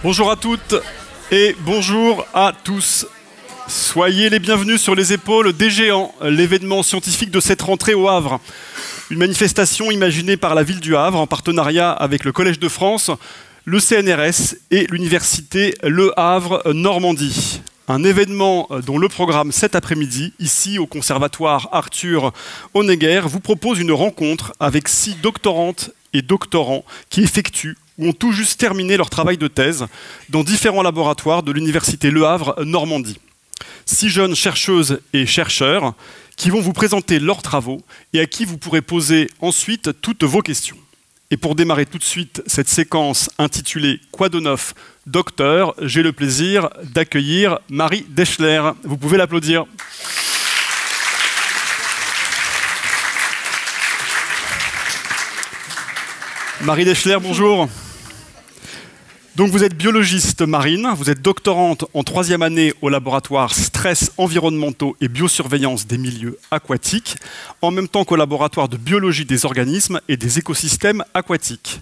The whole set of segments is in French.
Bonjour à toutes et bonjour à tous. Soyez les bienvenus sur les épaules des géants, l'événement scientifique de cette rentrée au Havre. Une manifestation imaginée par la ville du Havre en partenariat avec le Collège de France, le CNRS et l'université Le Havre Normandie. Un événement dont le programme cet après-midi, ici au Conservatoire Arthur Honegger, vous propose une rencontre avec 6 doctorantes et doctorants qui effectuent ou ont tout juste terminé leur travail de thèse dans différents laboratoires de l'université Le Havre Normandie. 6 jeunes chercheuses et chercheurs qui vont vous présenter leurs travaux et à qui vous pourrez poser ensuite toutes vos questions. Et pour démarrer tout de suite cette séquence intitulée « Quoi de neuf, docteur ?», j'ai le plaisir d'accueillir Marie Deschler. Vous pouvez l'applaudir. Marie Deschler, bonjour. Donc vous êtes biologiste marine, vous êtes doctorante en 3e année au laboratoire stress environnementaux et biosurveillance des milieux aquatiques, en même temps qu'au laboratoire de biologie des organismes et des écosystèmes aquatiques.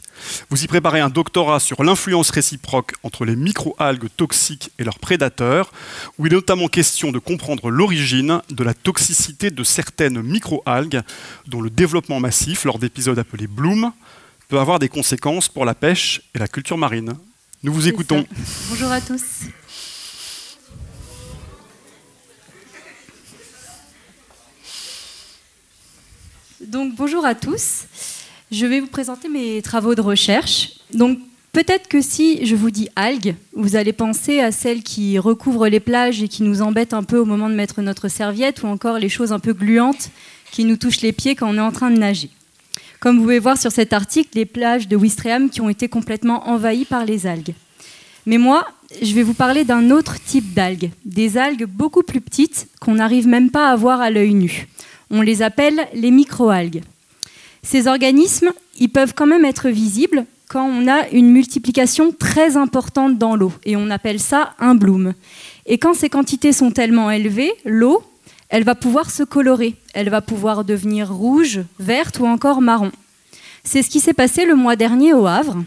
Vous y préparez un doctorat sur l'influence réciproque entre les microalgues toxiques et leurs prédateurs, où il est notamment question de comprendre l'origine de la toxicité de certaines microalgues, dont le développement massif, lors d'épisodes appelés Bloom, peut avoir des conséquences pour la pêche et la culture marine. Nous vous écoutons. Bonjour à tous. Donc bonjour à tous. Je vais vous présenter mes travaux de recherche. Donc peut-être que si je vous dis algues, vous allez penser à celles qui recouvrent les plages et qui nous embêtent un peu au moment de mettre notre serviette, ou encore les choses un peu gluantes qui nous touchent les pieds quand on est en train de nager. Comme vous pouvez voir sur cet article, les plages de Ouistreham qui ont été complètement envahies par les algues. Mais moi, je vais vous parler d'un autre type d'algues, des algues beaucoup plus petites qu'on n'arrive même pas à voir à l'œil nu. On les appelle les microalgues. Ces organismes, ils peuvent quand même être visibles quand on a une multiplication très importante dans l'eau, et on appelle ça un bloom. Et quand ces quantités sont tellement élevées, l'eau, elle va pouvoir se colorer, elle va pouvoir devenir rouge, verte ou encore marron. C'est ce qui s'est passé le mois dernier au Havre.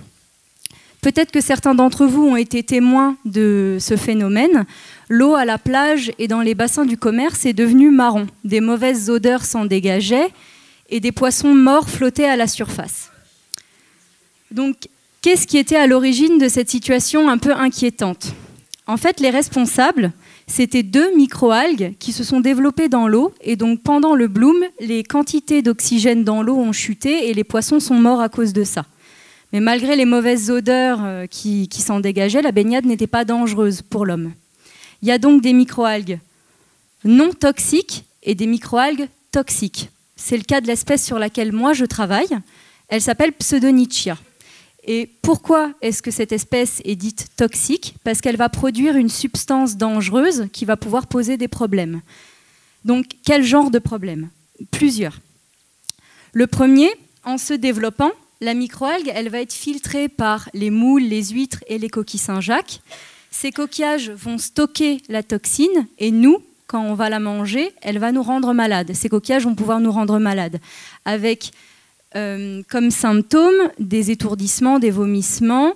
Peut-être que certains d'entre vous ont été témoins de ce phénomène. L'eau à la plage et dans les bassins du commerce est devenue marron. Des mauvaises odeurs s'en dégageaient et des poissons morts flottaient à la surface. Donc, qu'est-ce qui était à l'origine de cette situation un peu inquiétante ? En fait, les responsables, c'était 2 microalgues qui se sont développées dans l'eau, et donc pendant le bloom, les quantités d'oxygène dans l'eau ont chuté et les poissons sont morts à cause de ça. Mais malgré les mauvaises odeurs qui s'en dégageaient, la baignade n'était pas dangereuse pour l'homme. Il y a donc des microalgues non toxiques et des microalgues toxiques. C'est le cas de l'espèce sur laquelle moi je travaille. Elle s'appelle Pseudonychia. Et pourquoi est-ce que cette espèce est dite toxique ? Parce qu'elle va produire une substance dangereuse qui va pouvoir poser des problèmes. Donc, quel genre de problèmes ? Plusieurs. Le premier, en se développant, la microalgue, elle va être filtrée par les moules, les huîtres et les coquilles Saint-Jacques. Ces coquillages vont stocker la toxine et nous, quand on va la manger, elle va nous rendre malades. Ces coquillages vont pouvoir nous rendre malades avec comme symptômes des étourdissements, des vomissements,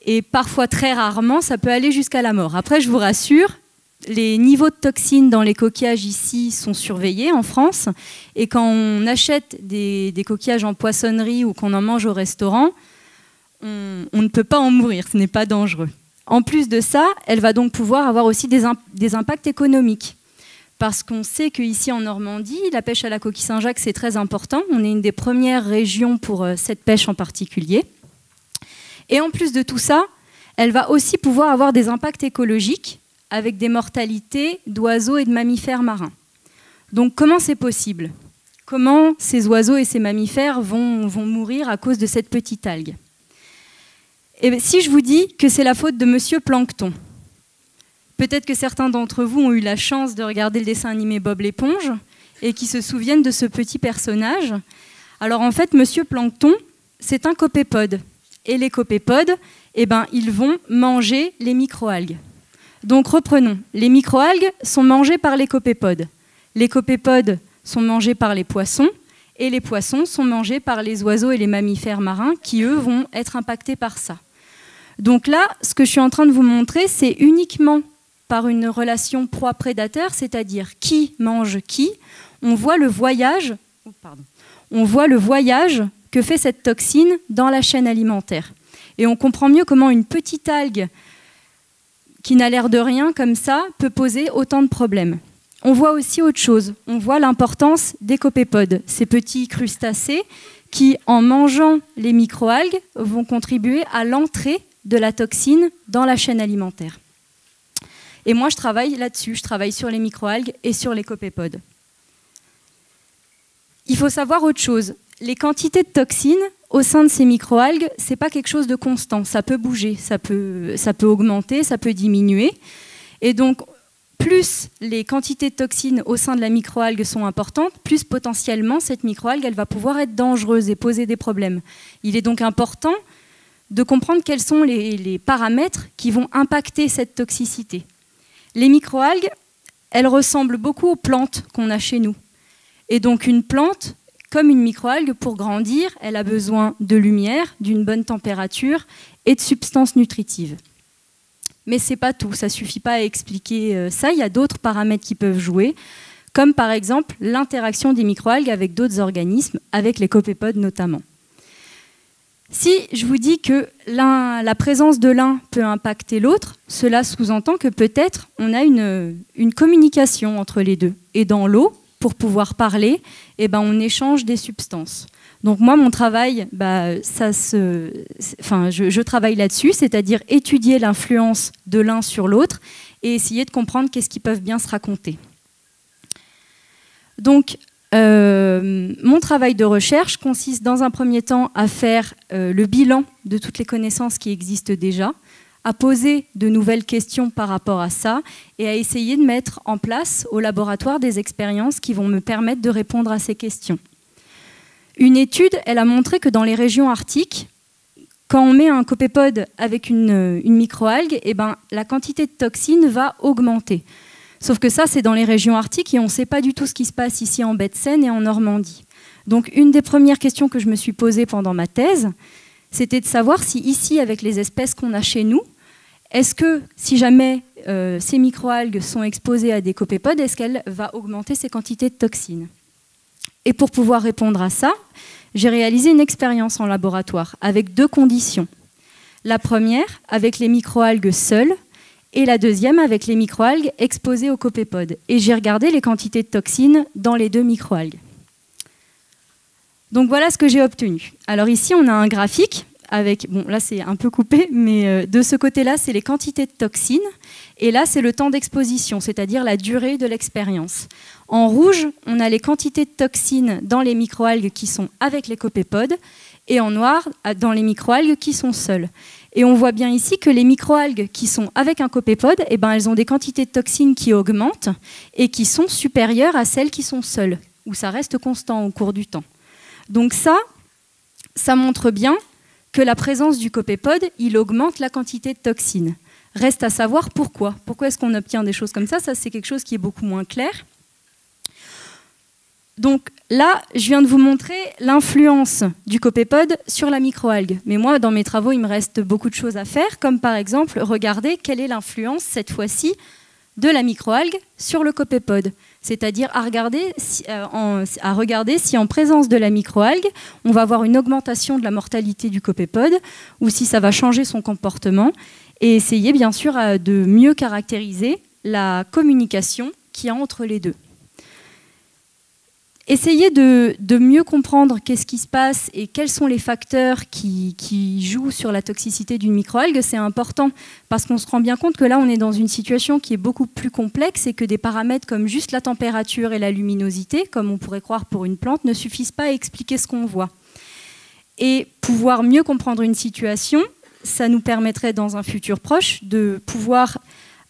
et parfois, très rarement, ça peut aller jusqu'à la mort. Après, je vous rassure, les niveaux de toxines dans les coquillages ici sont surveillés en France, et quand on achète des coquillages en poissonnerie ou qu'on en mange au restaurant, on ne peut pas en mourir, ce n'est pas dangereux. En plus de ça, elle va donc pouvoir avoir aussi des impacts économiques. Parce qu'on sait qu'ici en Normandie, la pêche à la coquille Saint-Jacques, c'est très important. On est une des premières régions pour cette pêche en particulier. Et en plus de tout ça, elle va aussi pouvoir avoir des impacts écologiques avec des mortalités d'oiseaux et de mammifères marins. Donc comment c'est possible ? Comment ces oiseaux et ces mammifères vont mourir à cause de cette petite algue ? Et bien, si je vous dis que c'est la faute de Monsieur Plancton, peut-être que certains d'entre vous ont eu la chance de regarder le dessin animé Bob l'éponge et qui se souviennent de ce petit personnage. Alors en fait, Monsieur Plancton, c'est un copépode. Et les copépodes, ils vont manger les microalgues. Donc reprenons. Les microalgues sont mangées par les copépodes. Les copépodes sont mangés par les poissons et les poissons sont mangés par les oiseaux et les mammifères marins qui, eux, vont être impactés par ça. Donc là, ce que je suis en train de vous montrer, c'est uniquement par une relation proie-prédateur, c'est-à-dire qui mange qui, on voit le voyage que fait cette toxine dans la chaîne alimentaire. Et on comprend mieux comment une petite algue qui n'a l'air de rien comme ça peut poser autant de problèmes. On voit aussi autre chose. On voit l'importance des copépodes, ces petits crustacés qui, en mangeant les microalgues, vont contribuer à l'entrée de la toxine dans la chaîne alimentaire. Et moi, je travaille là-dessus. Je travaille sur les microalgues et sur les copépodes. Il faut savoir autre chose. Les quantités de toxines au sein de ces microalgues, ce n'est pas quelque chose de constant. Ça peut bouger, ça peut augmenter, ça peut diminuer. Et donc, plus les quantités de toxines au sein de la microalgue sont importantes, plus potentiellement cette microalgue elle va pouvoir être dangereuse et poser des problèmes. Il est donc important de comprendre quels sont les paramètres qui vont impacter cette toxicité. Les microalgues, elles ressemblent beaucoup aux plantes qu'on a chez nous. Et donc une plante, comme une microalgue, pour grandir, elle a besoin de lumière, d'une bonne température et de substances nutritives. Mais ce n'est pas tout, ça ne suffit pas à expliquer ça. Il y a d'autres paramètres qui peuvent jouer, comme par exemple l'interaction des microalgues avec d'autres organismes, avec les copépodes notamment. Si je vous dis que la présence de l'un peut impacter l'autre, cela sous-entend que peut-être on a une communication entre les deux. Et dans l'eau, pour pouvoir parler, eh ben, on échange des substances. Donc moi, mon travail, je travaille là-dessus, c'est-à-dire étudier l'influence de l'un sur l'autre et essayer de comprendre qu'est-ce qu'ils peuvent bien se raconter. Donc, mon travail de recherche consiste dans un premier temps à faire le bilan de toutes les connaissances qui existent déjà, à poser de nouvelles questions par rapport à ça et à essayer de mettre en place au laboratoire des expériences qui vont me permettre de répondre à ces questions. Une étude, elle a montré que dans les régions arctiques, quand on met un copépode avec une microalgue, eh ben, la quantité de toxines va augmenter. Sauf que ça, c'est dans les régions arctiques et on ne sait pas du tout ce qui se passe ici en baie de Seine et en Normandie. Donc une des premières questions que je me suis posée pendant ma thèse, c'était de savoir si ici, avec les espèces qu'on a chez nous, est-ce que si jamais ces microalgues sont exposées à des copépodes, est-ce qu'elle va augmenter ces quantités de toxines? Et pour pouvoir répondre à ça, j'ai réalisé une expérience en laboratoire avec deux conditions. La première, avec les microalgues seules, et la deuxième, avec les microalgues exposées aux copépodes. Et j'ai regardé les quantités de toxines dans les deux microalgues. Donc voilà ce que j'ai obtenu. Alors ici, on a un graphique avec, bon là c'est un peu coupé, mais de ce côté-là, c'est les quantités de toxines, et là c'est le temps d'exposition, c'est-à-dire la durée de l'expérience. En rouge, on a les quantités de toxines dans les microalgues qui sont avec les copépodes, et en noir, dans les microalgues qui sont seules. Et on voit bien ici que les microalgues qui sont avec un copépode, eh ben, elles ont des quantités de toxines qui augmentent et qui sont supérieures à celles qui sont seules, où ça reste constant au cours du temps. Donc ça montre bien que la présence du copépode, il augmente la quantité de toxines. Reste à savoir pourquoi. Pourquoi est-ce qu'on obtient des choses comme ça? Ça, c'est quelque chose qui est beaucoup moins clair. Donc là, je viens de vous montrer l'influence du copépode sur la microalgue. Mais moi, dans mes travaux, il me reste beaucoup de choses à faire, comme par exemple, regarder quelle est l'influence, cette fois-ci, de la microalgue sur le copépode. C'est-à-dire à regarder si en présence de la microalgue, on va avoir une augmentation de la mortalité du copépode, ou si ça va changer son comportement, et essayer bien sûr de mieux caractériser la communication qu'il y a entre les deux. Essayer de mieux comprendre qu'est-ce qui se passe et quels sont les facteurs qui jouent sur la toxicité d'une microalgue, c'est important parce qu'on se rend bien compte que là, on est dans une situation qui est beaucoup plus complexe et que des paramètres comme juste la température et la luminosité, comme on pourrait croire pour une plante, ne suffisent pas à expliquer ce qu'on voit. Et pouvoir mieux comprendre une situation, ça nous permettrait dans un futur proche de pouvoir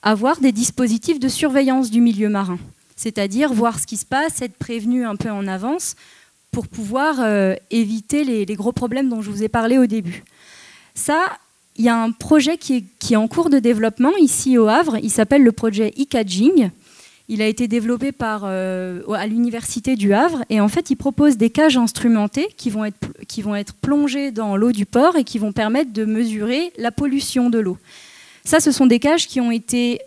avoir des dispositifs de surveillance du milieu marin. C'est-à-dire voir ce qui se passe, être prévenu un peu en avance pour pouvoir éviter les gros problèmes dont je vous ai parlé au début. Ça, il y a un projet qui est en cours de développement ici au Havre, il s'appelle le projet e-Cadging. Il a été développé à l'université du Havre et en fait il propose des cages instrumentées qui vont être plongées dans l'eau du port et qui vont permettre de mesurer la pollution de l'eau. Ça, ce sont des cages qui ont été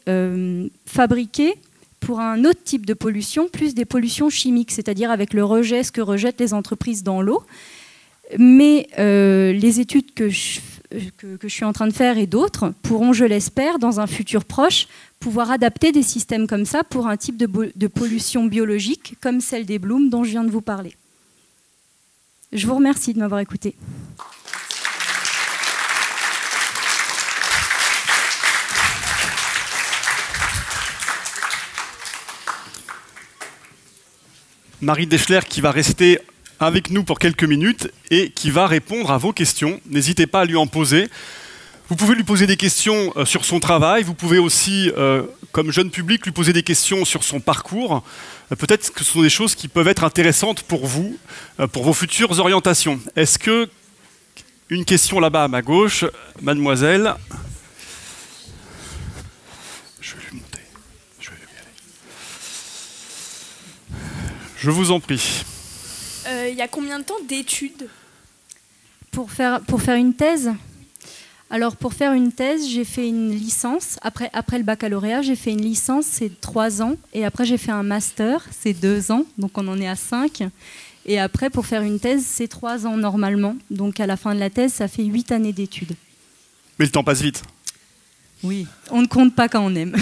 fabriquées pour un autre type de pollution, plus des pollutions chimiques, c'est-à-dire avec le rejet, ce que rejettent les entreprises dans l'eau. Mais les études que je suis en train de faire et d'autres pourront, je l'espère, dans un futur proche, pouvoir adapter des systèmes comme ça pour un type de pollution biologique comme celle des blooms dont je viens de vous parler. Je vous remercie de m'avoir écouté. Marie Deschler qui va rester avec nous pour quelques minutes et qui va répondre à vos questions. N'hésitez pas à lui en poser. Vous pouvez lui poser des questions sur son travail. Vous pouvez aussi, comme jeune public, lui poser des questions sur son parcours. Peut-être que ce sont des choses qui peuvent être intéressantes pour vous, pour vos futures orientations. Est-ce que... Une question là-bas à ma gauche, mademoiselle. Je vais lui monter. Je vais y aller. Je vous en prie. Il y a combien de temps d'études pour faire une thèse? Alors pour faire une thèse, j'ai fait une licence. Après le baccalauréat, j'ai fait une licence, c'est 3 ans. Et après, j'ai fait un master, c'est 2 ans. Donc on en est à 5. Et après, pour faire une thèse, c'est 3 ans normalement. Donc à la fin de la thèse, ça fait 8 années d'études. Mais le temps passe vite. Oui, on ne compte pas quand on aime.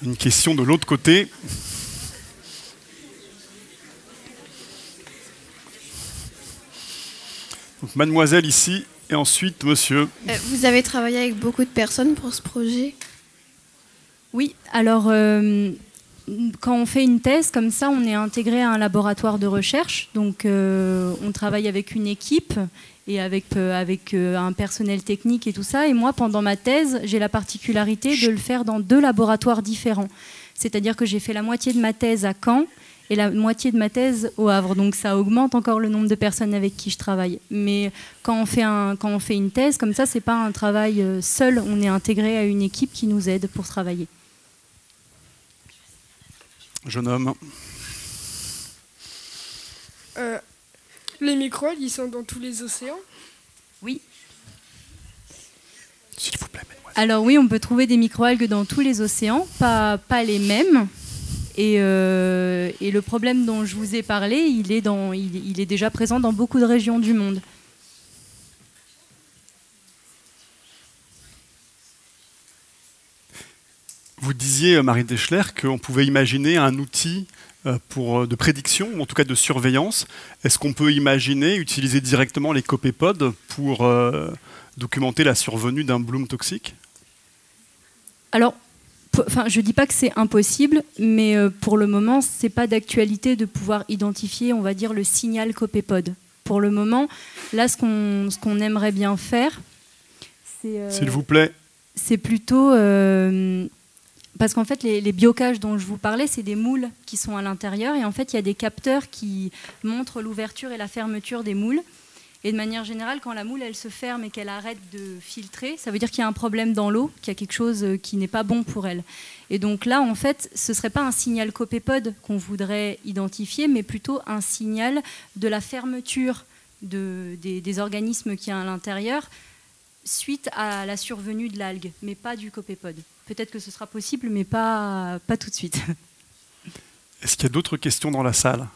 Une question de l'autre côté. Donc, mademoiselle ici, et ensuite monsieur. Vous avez travaillé avec beaucoup de personnes pour ce projet? Oui, alors quand on fait une thèse comme ça, on est intégré à un laboratoire de recherche. Donc on travaille avec une équipe et avec un personnel technique et tout ça. Et moi, pendant ma thèse, j'ai la particularité de le faire dans 2 laboratoires différents. C'est-à-dire que j'ai fait la moitié de ma thèse à Caen et la moitié de ma thèse au Havre. Donc ça augmente encore le nombre de personnes avec qui je travaille. Mais quand on fait une thèse, comme ça, c'est pas un travail seul. On est intégré à une équipe qui nous aide pour travailler. Jeune homme. Les micro-algues, ils sont dans tous les océans? Oui. S'il vous plaît, mademoiselle. Alors oui, on peut trouver des microalgues dans tous les océans, pas les mêmes. Et le problème dont je vous ai parlé, il est déjà présent dans beaucoup de régions du monde. Vous disiez, Marie Deschler, qu'on pouvait imaginer un outil de prédiction, ou en tout cas de surveillance. Est-ce qu'on peut imaginer utiliser directement les copépodes pour documenter la survenue d'un bloom toxique? Alors, je ne dis pas que c'est impossible, mais pour le moment, ce n'est pas d'actualité de pouvoir identifier, on va dire, le signal copépode. Pour le moment, là, ce qu'on aimerait bien faire, c'est... S'il vous plaît. C'est plutôt... parce qu'en fait, les biocages dont je vous parlais, c'est des moules qui sont à l'intérieur. Et en fait, il y a des capteurs qui montrent l'ouverture et la fermeture des moules. Et de manière générale, quand la moule elle se ferme et qu'elle arrête de filtrer, ça veut dire qu'il y a un problème dans l'eau, qu'il y a quelque chose qui n'est pas bon pour elle. Et donc là, en fait, ce ne serait pas un signal copépode qu'on voudrait identifier, mais plutôt un signal de la fermeture des organismes qu'il y a à l'intérieur suite à la survenue de l'algue, mais pas du copépode. Peut-être que ce sera possible, mais pas tout de suite. Est-ce qu'il y a d'autres questions dans la salle ?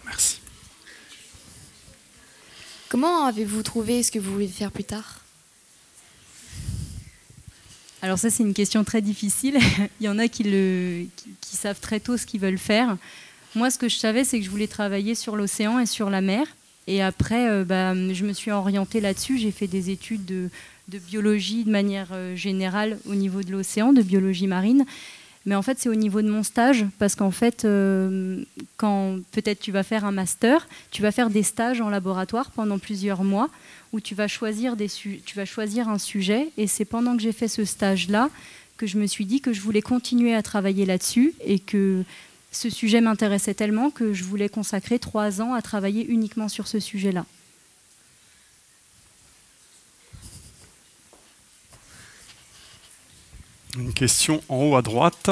Merci. Comment avez-vous trouvé ce que vous voulez faire plus tard ? Alors ça, c'est une question très difficile. Il y en a qui savent très tôt ce qu'ils veulent faire. Moi, ce que je savais, c'est que je voulais travailler sur l'océan et sur la mer. Et après, je me suis orientée là-dessus. J'ai fait des études de biologie de manière générale au niveau de l'océan, de biologie marine. Mais en fait, c'est au niveau de mon stage, parce qu'en fait, quand peut-être tu vas faire un master, tu vas faire des stages en laboratoire pendant plusieurs mois, où tu vas choisir un sujet, et c'est pendant que j'ai fait ce stage-là que je me suis dit que je voulais continuer à travailler là-dessus et que ce sujet m'intéressait tellement que je voulais consacrer 3 ans à travailler uniquement sur ce sujet-là. Une question en haut à droite.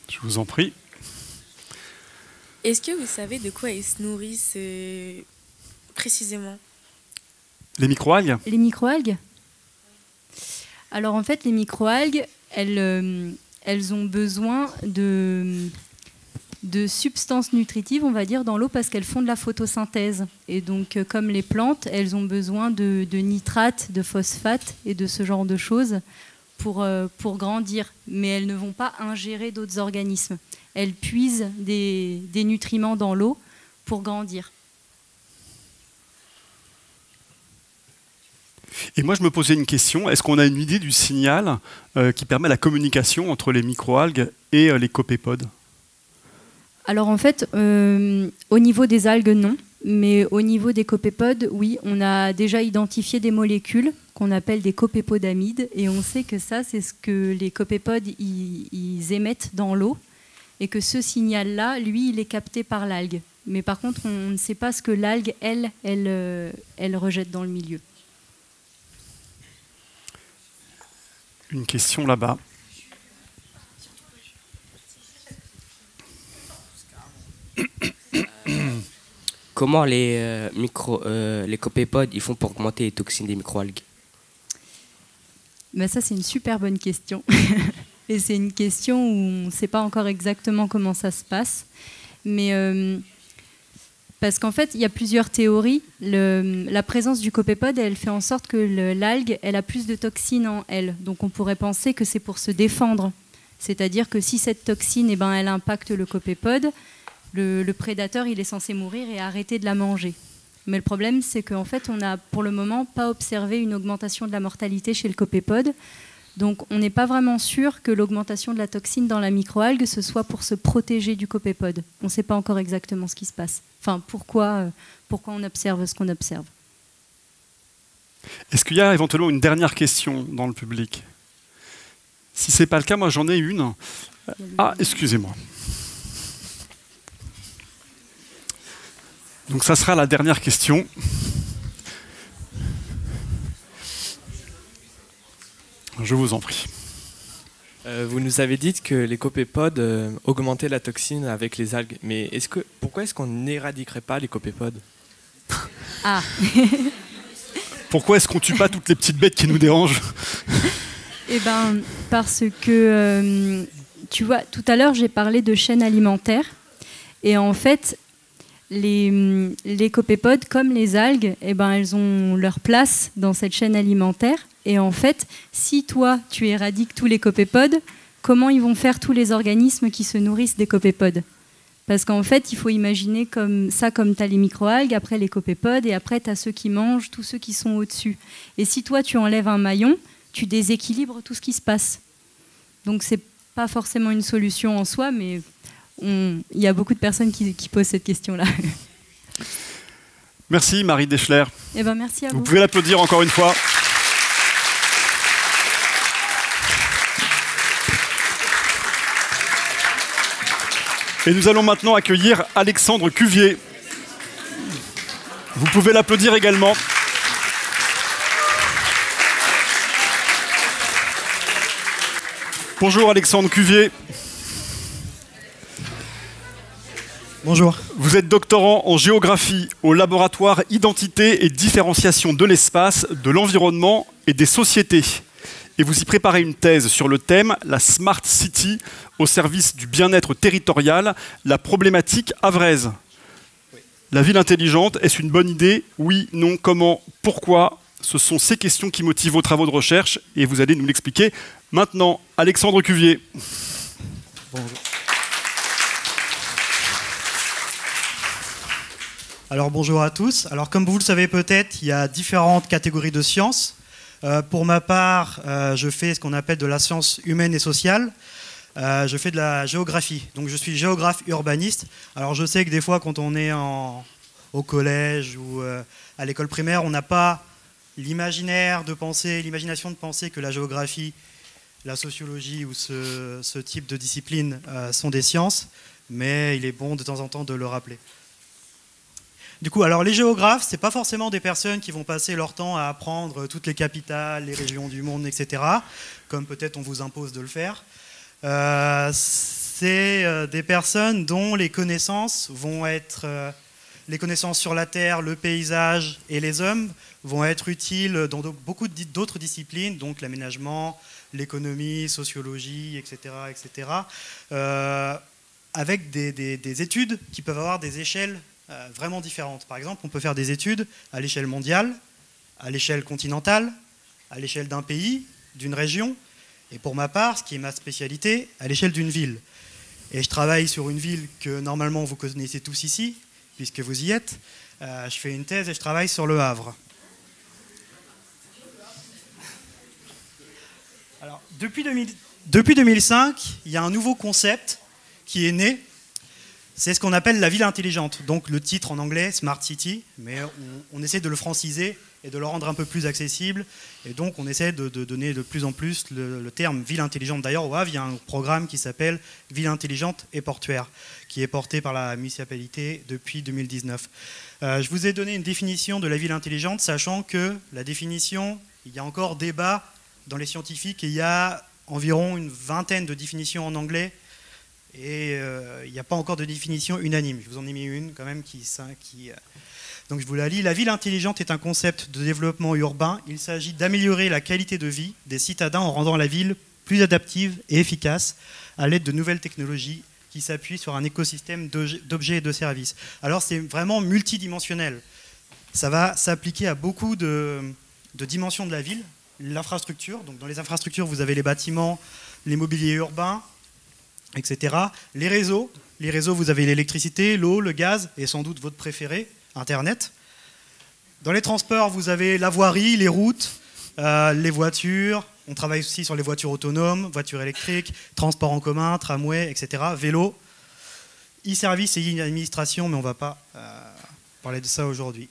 Je vous en prie. Est-ce que vous savez de quoi ils se nourrissent précisément? Les microalgues? Les microalgues? Alors en fait, les microalgues, elles ont besoin de substances nutritives, on va dire, dans l'eau parce qu'elles font de la photosynthèse. Et donc, comme les plantes, elles ont besoin de nitrates, de phosphates et de ce genre de choses pour grandir. Mais elles ne vont pas ingérer d'autres organismes. Elles puisent des nutriments dans l'eau pour grandir. Et moi, je me posais une question. Est-ce qu'on a une idée du signal qui permet la communication entre les microalgues et les copépodes? Alors en fait, au niveau des algues, non. Mais au niveau des copépodes, oui, on a déjà identifié des molécules qu'on appelle des copépodamides. Et on sait que ça, c'est ce que les copépodes ils émettent dans l'eau. Et que ce signal-là, lui, il est capté par l'algue. Mais par contre, on ne sait pas ce que l'algue, elle rejette dans le milieu. Une question là-bas. Comment les copépodes ils font pour augmenter les toxines des microalgues? Ben ça, c'est une super bonne question. Et c'est une question où on ne sait pas encore exactement comment ça se passe. Mais parce qu'en fait, il y a plusieurs théories. La présence du copépode, elle fait en sorte que l'algue, elle a plus de toxines en elle. Donc on pourrait penser que c'est pour se défendre. C'est-à-dire que si cette toxine, eh ben, elle impacte le copépode, le prédateur, il est censé mourir et arrêter de la manger. Mais le problème, c'est qu'en fait, on n'a pour le moment pas observé une augmentation de la mortalité chez le copépode. Donc on n'est pas vraiment sûr que l'augmentation de la toxine dans la microalgue, ce soit pour se protéger du copépode. On ne sait pas encore exactement ce qui se passe. Enfin, pourquoi on observe ce qu'on observe. Est-ce qu'il y a éventuellement une dernière question dans le public? Si ce n'est pas le cas, moi j'en ai une. Ah, excusez-moi. Donc ça sera la dernière question. Je vous en prie. Vous nous avez dit que les copépodes augmentaient la toxine avec les algues. Mais pourquoi est-ce qu'on n'éradiquerait pas les copépodes? Ah. Pourquoi est-ce qu'on ne tue pas toutes les petites bêtes qui nous dérangent? Eh bien, parce que, tu vois, tout à l'heure, j'ai parlé de chaîne alimentaire. Et en fait, les copépodes, comme les algues, eh ben, elles ont leur place dans cette chaîne alimentaire. Et en fait, si toi, tu éradiques tous les copépodes, comment ils vont faire tous les organismes qui se nourrissent des copépodes? Parce qu'en fait, il faut imaginer comme tu as les microalgues, après les copépodes, et après, tu as ceux qui mangent, tous ceux qui sont au-dessus. Et si toi, tu enlèves un maillon, tu déséquilibres tout ce qui se passe. Donc, ce n'est pas forcément une solution en soi, mais il y a beaucoup de personnes qui posent cette question-là. Merci Marie Deschler. Eh ben, merci à vous. Vous pouvez l'applaudir encore une fois. Et nous allons maintenant accueillir Alexandre Cuvier. Vous pouvez l'applaudir également. Bonjour Alexandre Cuvier. Bonjour. Vous êtes doctorant en géographie au laboratoire Identité et différenciation de l'espace, de l'environnement et des sociétés. Et vous y préparez une thèse sur le thème « La Smart City au service du bien-être territorial, la problématique havraise ». La ville intelligente, est-ce une bonne idée? Oui, non, comment, pourquoi? Ce sont ces questions qui motivent vos travaux de recherche et vous allez nous l'expliquer maintenant. Alexandre Cuvier. Bonjour. Alors bonjour à tous. Alors comme vous le savez peut-être, il y a différentes catégories de sciences. Pour ma part, je fais ce qu'on appelle de la science humaine et sociale. Je fais de la géographie. Donc je suis géographe urbaniste. Alors je sais que des fois quand on est au collège ou à l'école primaire, on n'a pas l'imaginaire de penser, l'imagination de penser que la géographie, la sociologie ou ce type de discipline sont des sciences, mais il est bon de temps en temps de le rappeler. Du coup, alors les géographes, c'est pas forcément des personnes qui vont passer leur temps à apprendre toutes les capitales, les régions du monde, etc., comme peut-être on vous impose de le faire. C'est des personnes dont les connaissances vont être, les connaissances sur la Terre, le paysage et les hommes vont être utiles dans beaucoup d'autres disciplines, donc l'aménagement, l'économie, sociologie, etc., etc., avec des études qui peuvent avoir des échelles vraiment différentes. Par exemple, on peut faire des études à l'échelle mondiale, à l'échelle continentale, à l'échelle d'un pays, d'une région, et pour ma part, ce qui est ma spécialité, à l'échelle d'une ville. Et je travaille sur une ville que normalement vous connaissez tous ici, puisque vous y êtes. Je fais une thèse et je travaille sur le Havre. Alors, depuis 2005, il y a un nouveau concept qui est né. C'est ce qu'on appelle la ville intelligente. Donc le titre en anglais, Smart City, mais on essaie de le franciser et de le rendre un peu plus accessible. Et donc on essaie de donner de plus en plus le terme ville intelligente. D'ailleurs, au Havre, il y a un programme qui s'appelle Ville intelligente et portuaire, qui est porté par la municipalité depuis 2019. Je vous ai donné une définition de la ville intelligente, sachant que la définition, il y a encore débat dans les scientifiques, et il y a environ une vingtaine de définitions en anglais, et il n'y a pas encore de définition unanime. Je vous en ai mis une quand même donc je vous la lis. La ville intelligente est un concept de développement urbain. Il s'agit d'améliorer la qualité de vie des citadins en rendant la ville plus adaptive et efficace à l'aide de nouvelles technologies qui s'appuient sur un écosystème d'objets et de services. Alors c'est vraiment multidimensionnel. Ça va s'appliquer à beaucoup de dimensions de la ville. L'infrastructure, donc dans les infrastructures, vous avez les bâtiments, les mobiliers urbains, etc. Les réseaux, vous avez l'électricité, l'eau, le gaz, et sans doute votre préféré, Internet. Dans les transports, vous avez la voirie, les routes, les voitures. On travaille aussi sur les voitures autonomes, voitures électriques, transports en commun, tramway, etc. Vélo, e-service et e-administration, mais on ne va pas parler de ça aujourd'hui.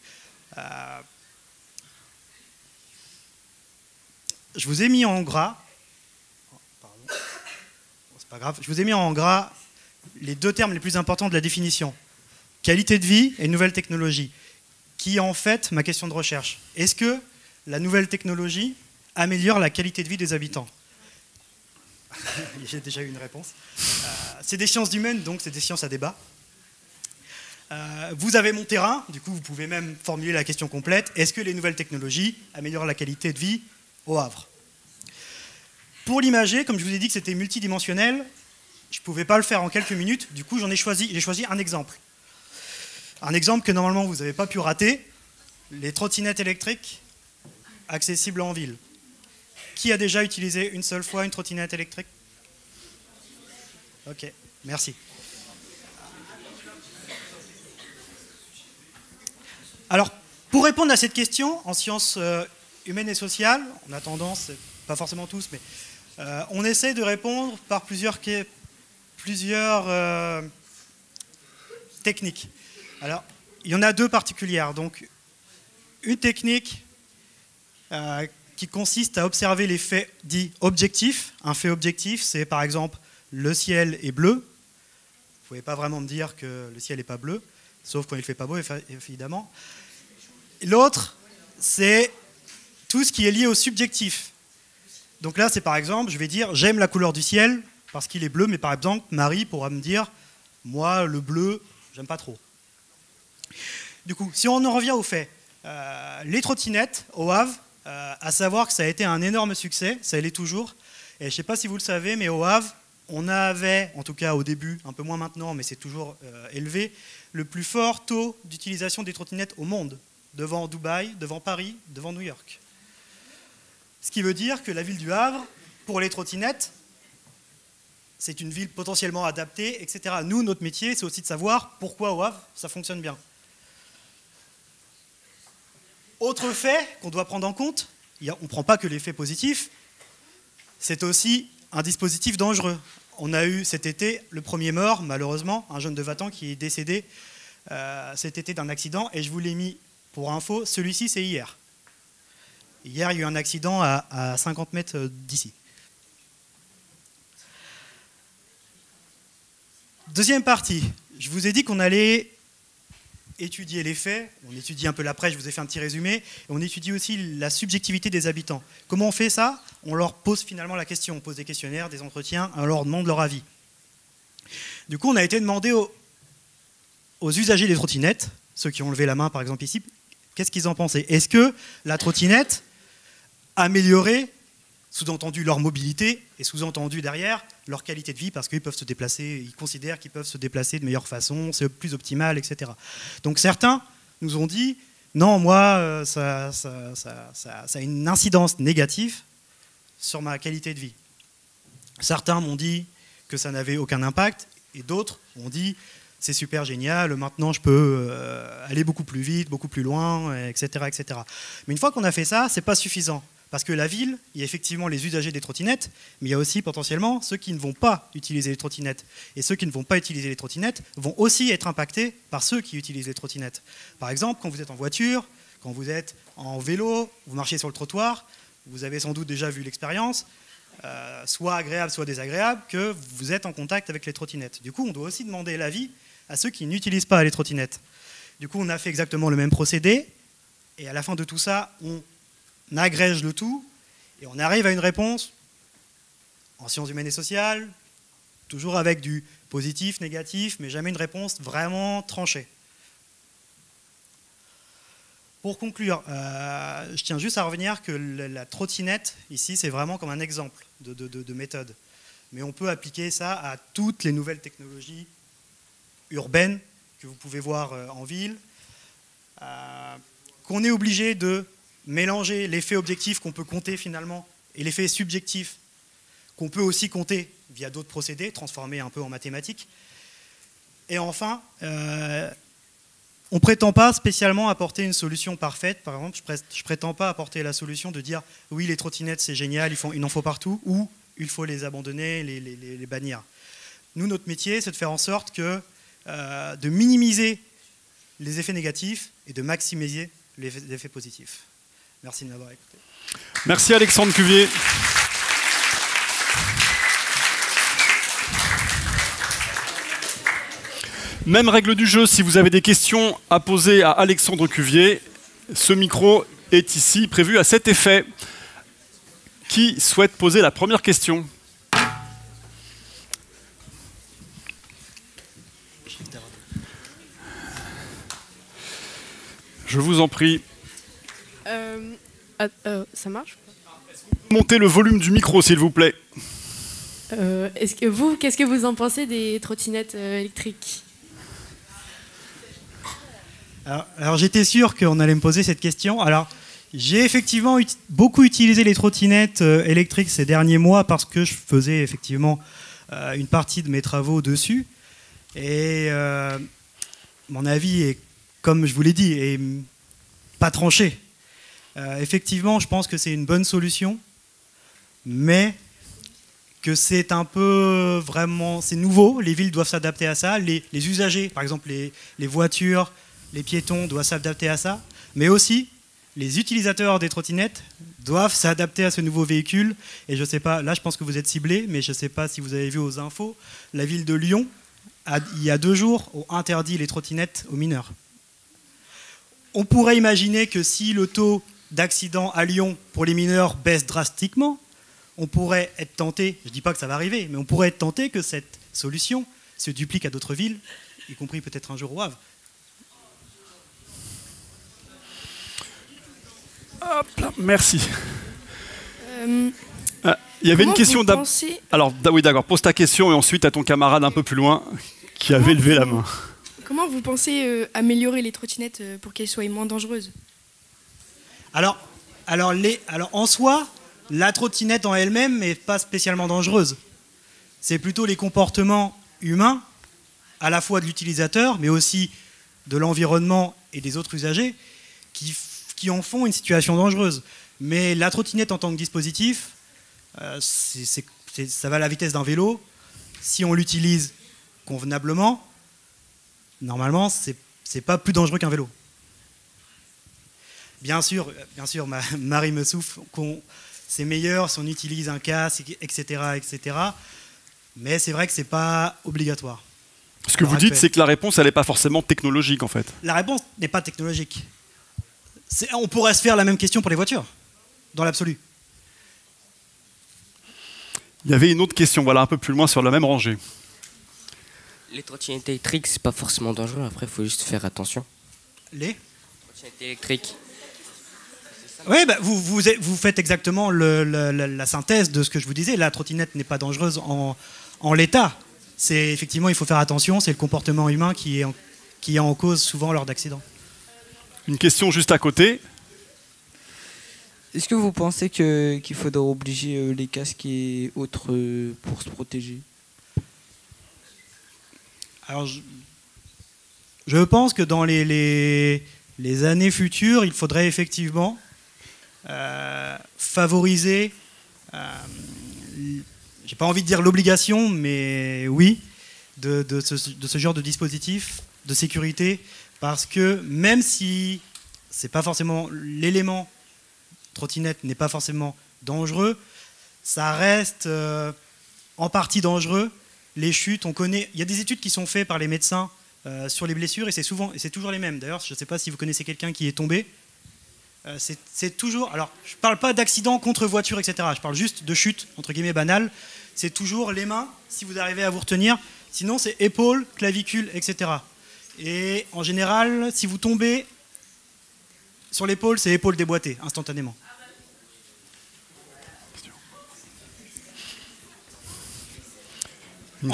Je vous ai mis en gras, c'est pas grave, je vous ai mis en gras les deux termes les plus importants de la définition. Qualité de vie et nouvelle technologie, qui est en fait ma question de recherche. Est-ce que la nouvelle technologie améliore la qualité de vie des habitants? J'ai déjà eu une réponse. C'est des sciences humaines, donc c'est des sciences à débat. Vous avez mon terrain, du coup vous pouvez même formuler la question complète. Est-ce que les nouvelles technologies améliorent la qualité de vie au Havre? Pour l'imager, comme je vous ai dit que c'était multidimensionnel, je ne pouvais pas le faire en quelques minutes, du coup j'ai choisi un exemple. Un exemple que normalement vous n'avez pas pu rater, les trottinettes électriques accessibles en ville. Qui a déjà utilisé une seule fois une trottinette électrique? Ok, merci. Alors, pour répondre à cette question, en sciences humaines et sociales, on a tendance, pas forcément tous, mais on essaie de répondre par plusieurs techniques. Alors, il y en a deux particulières. Donc, une technique qui consiste à observer les faits dits objectifs. Un fait objectif, c'est par exemple le ciel est bleu. Vous ne pouvez pas vraiment me dire que le ciel n'est pas bleu, sauf quand il ne fait pas beau, évidemment. L'autre, c'est tout ce qui est lié au subjectif. Donc là, c'est par exemple, je vais dire, j'aime la couleur du ciel parce qu'il est bleu, mais par exemple, Marie pourra me dire, moi, le bleu, j'aime pas trop. Du coup, si on en revient aux faits, les trottinettes au Havre, à savoir que ça a été un énorme succès, ça l'est toujours. Et je ne sais pas si vous le savez, mais au Havre, on avait, en tout cas au début, un peu moins maintenant, mais c'est toujours élevé, le plus fort taux d'utilisation des trottinettes au monde, devant Dubaï, devant Paris, devant New York. Ce qui veut dire que la ville du Havre, pour les trottinettes, c'est une ville potentiellement adaptée, etc. Nous, notre métier, c'est aussi de savoir pourquoi au Havre, ça fonctionne bien. Autre fait qu'on doit prendre en compte, on ne prend pas que les faits positifs, c'est aussi un dispositif dangereux. On a eu cet été le premier mort, malheureusement, un jeune de 20 ans qui est décédé cet été d'un accident, et je vous l'ai mis pour info, celui-ci c'est hier. Hier, il y a eu un accident à 50 mètres d'ici. Deuxième partie, je vous ai dit qu'on allait étudier les faits, on étudie un peu l'après, je vous ai fait un petit résumé, et on étudie aussi la subjectivité des habitants. Comment on fait ça? On leur pose finalement la question, on pose des questionnaires, des entretiens, on leur demande leur avis. Du coup, on a été demandé aux usagers des trottinettes, ceux qui ont levé la main par exemple ici, qu'est-ce qu'ils en pensaient? Est-ce que la trottinette améliorait, sous-entendu leur mobilité, et sous-entendu derrière leur qualité de vie, parce qu'ils peuvent se déplacer, ils considèrent qu'ils peuvent se déplacer de meilleure façon, c'est plus optimal, etc. Donc certains nous ont dit, non, moi, ça a une incidence négative sur ma qualité de vie. Certains m'ont dit que ça n'avait aucun impact, et d'autres ont dit, c'est super génial, maintenant je peux aller beaucoup plus vite, beaucoup plus loin, etc., etc. Mais une fois qu'on a fait ça, c'est pas suffisant. Parce que la ville, il y a effectivement les usagers des trottinettes, mais il y a aussi potentiellement ceux qui ne vont pas utiliser les trottinettes. Et ceux qui ne vont pas utiliser les trottinettes vont aussi être impactés par ceux qui utilisent les trottinettes. Par exemple, quand vous êtes en voiture, quand vous êtes en vélo, vous marchez sur le trottoir, vous avez sans doute déjà vu l'expérience, soit agréable, soit désagréable, que vous êtes en contact avec les trottinettes. Du coup, on doit aussi demander l'avis à ceux qui n'utilisent pas les trottinettes. Du coup, on a fait exactement le même procédé, et à la fin de tout ça, on agrège le tout, et on arrive à une réponse en sciences humaines et sociales, toujours avec du positif, négatif, mais jamais une réponse vraiment tranchée. Pour conclure, je tiens juste à revenir que la trottinette, ici, c'est vraiment comme un exemple de méthode. Mais on peut appliquer ça à toutes les nouvelles technologies urbaines que vous pouvez voir en ville, qu'on est obligé de mélanger l'effet objectif qu'on peut compter finalement et l'effet subjectif qu'on peut aussi compter via d'autres procédés, transformés un peu en mathématiques. Et enfin, on ne prétend pas spécialement apporter une solution parfaite. Par exemple, je ne prétends pas apporter la solution de dire « oui, les trottinettes, c'est génial, il en faut partout » ou « il faut les abandonner, les bannir ». Nous, notre métier, c'est de faire en sorte que, de minimiser les effets négatifs et de maximiser les effets positifs. Merci de m'avoir écouté. Merci Alexandre Cuvier. Même règle du jeu, si vous avez des questions à poser à Alexandre Cuvier, ce micro est ici prévu à cet effet. Qui souhaite poser la première question ? Je vous en prie. Ça marche? Montez le volume du micro, s'il vous plaît. Qu'est-ce que vous en pensez des trottinettes électriques? Alors j'étais sûr qu'on allait me poser cette question. Alors j'ai effectivement beaucoup utilisé les trottinettes électriques ces derniers mois parce que je faisais effectivement une partie de mes travaux dessus. Et mon avis est, comme je vous l'ai dit, est pas tranché. Effectivement, je pense que c'est une bonne solution, mais que c'est un peu vraiment, c'est nouveau. Les villes doivent s'adapter à ça. Les usagers, par exemple les voitures, les piétons doivent s'adapter à ça, mais aussi les utilisateurs des trottinettes doivent s'adapter à ce nouveau véhicule. Et je ne sais pas, là je pense que vous êtes ciblés, mais je ne sais pas si vous avez vu aux infos, la ville de Lyon, il y a 2 jours, a interdit les trottinettes aux mineurs. On pourrait imaginer que si le taux d'accident à Lyon pour les mineurs baisse drastiquement, on pourrait être tenté, je ne dis pas que ça va arriver, mais on pourrait être tenté que cette solution se duplique à d'autres villes, y compris peut-être un jour au Havre. Hop là, merci. Il y avait une question d'abord. Alors, oui, d'accord, pose ta question et ensuite à ton camarade un peu plus loin qui avait levé la main. Comment vous pensez améliorer les trottinettes pour qu'elles soient moins dangereuses? Alors, en soi, la trottinette en elle-même n'est pas spécialement dangereuse. C'est plutôt les comportements humains, à la fois de l'utilisateur, mais aussi de l'environnement et des autres usagers, qui en font une situation dangereuse. Mais la trottinette en tant que dispositif, ça va à la vitesse d'un vélo. Si on l'utilise convenablement, normalement, c'est c'est pas plus dangereux qu'un vélo. Bien sûr, Marie me souffle c'est meilleur si on utilise un casque, etc., etc. Mais c'est vrai que c'est pas obligatoire. Ce que vous dites, c'est que la réponse, elle n'est pas forcément technologique, en fait. La réponse n'est pas technologique. On pourrait se faire la même question pour les voitures, dans l'absolu. Il y avait une autre question, voilà, un peu plus loin sur la même rangée. Les trottinettes électriques, c'est pas forcément dangereux. Après, il faut juste faire attention. Les trottinettes électriques. Oui, bah, vous faites exactement la synthèse de ce que je vous disais. La trottinette n'est pas dangereuse en l'état. C'est effectivement, il faut faire attention. C'est le comportement humain qui est en cause souvent lors d'accidents. Une question juste à côté. Est-ce que vous pensez qu'il faudra obliger les casques et autres pour se protéger? Alors, je pense que dans les années futures, il faudrait effectivement favoriser, j'ai pas envie de dire l'obligation, mais oui, de ce genre de dispositif de sécurité, parce que même si c'est pas forcément l'élément trottinette n'est pas forcément dangereux, ça reste en partie dangereux. Les chutes, on connaît, il y a des études qui sont faites par les médecins sur les blessures et c'est toujours les mêmes. D'ailleurs, je ne sais pas si vous connaissez quelqu'un qui est tombé. C'est toujours, alors je ne parle pas d'accident contre voiture, etc. Je parle juste de chute, entre guillemets, banale. C'est toujours les mains, si vous arrivez à vous retenir. Sinon, c'est épaules, clavicules, etc. Et en général, si vous tombez sur l'épaule, c'est épaule déboîtée, instantanément.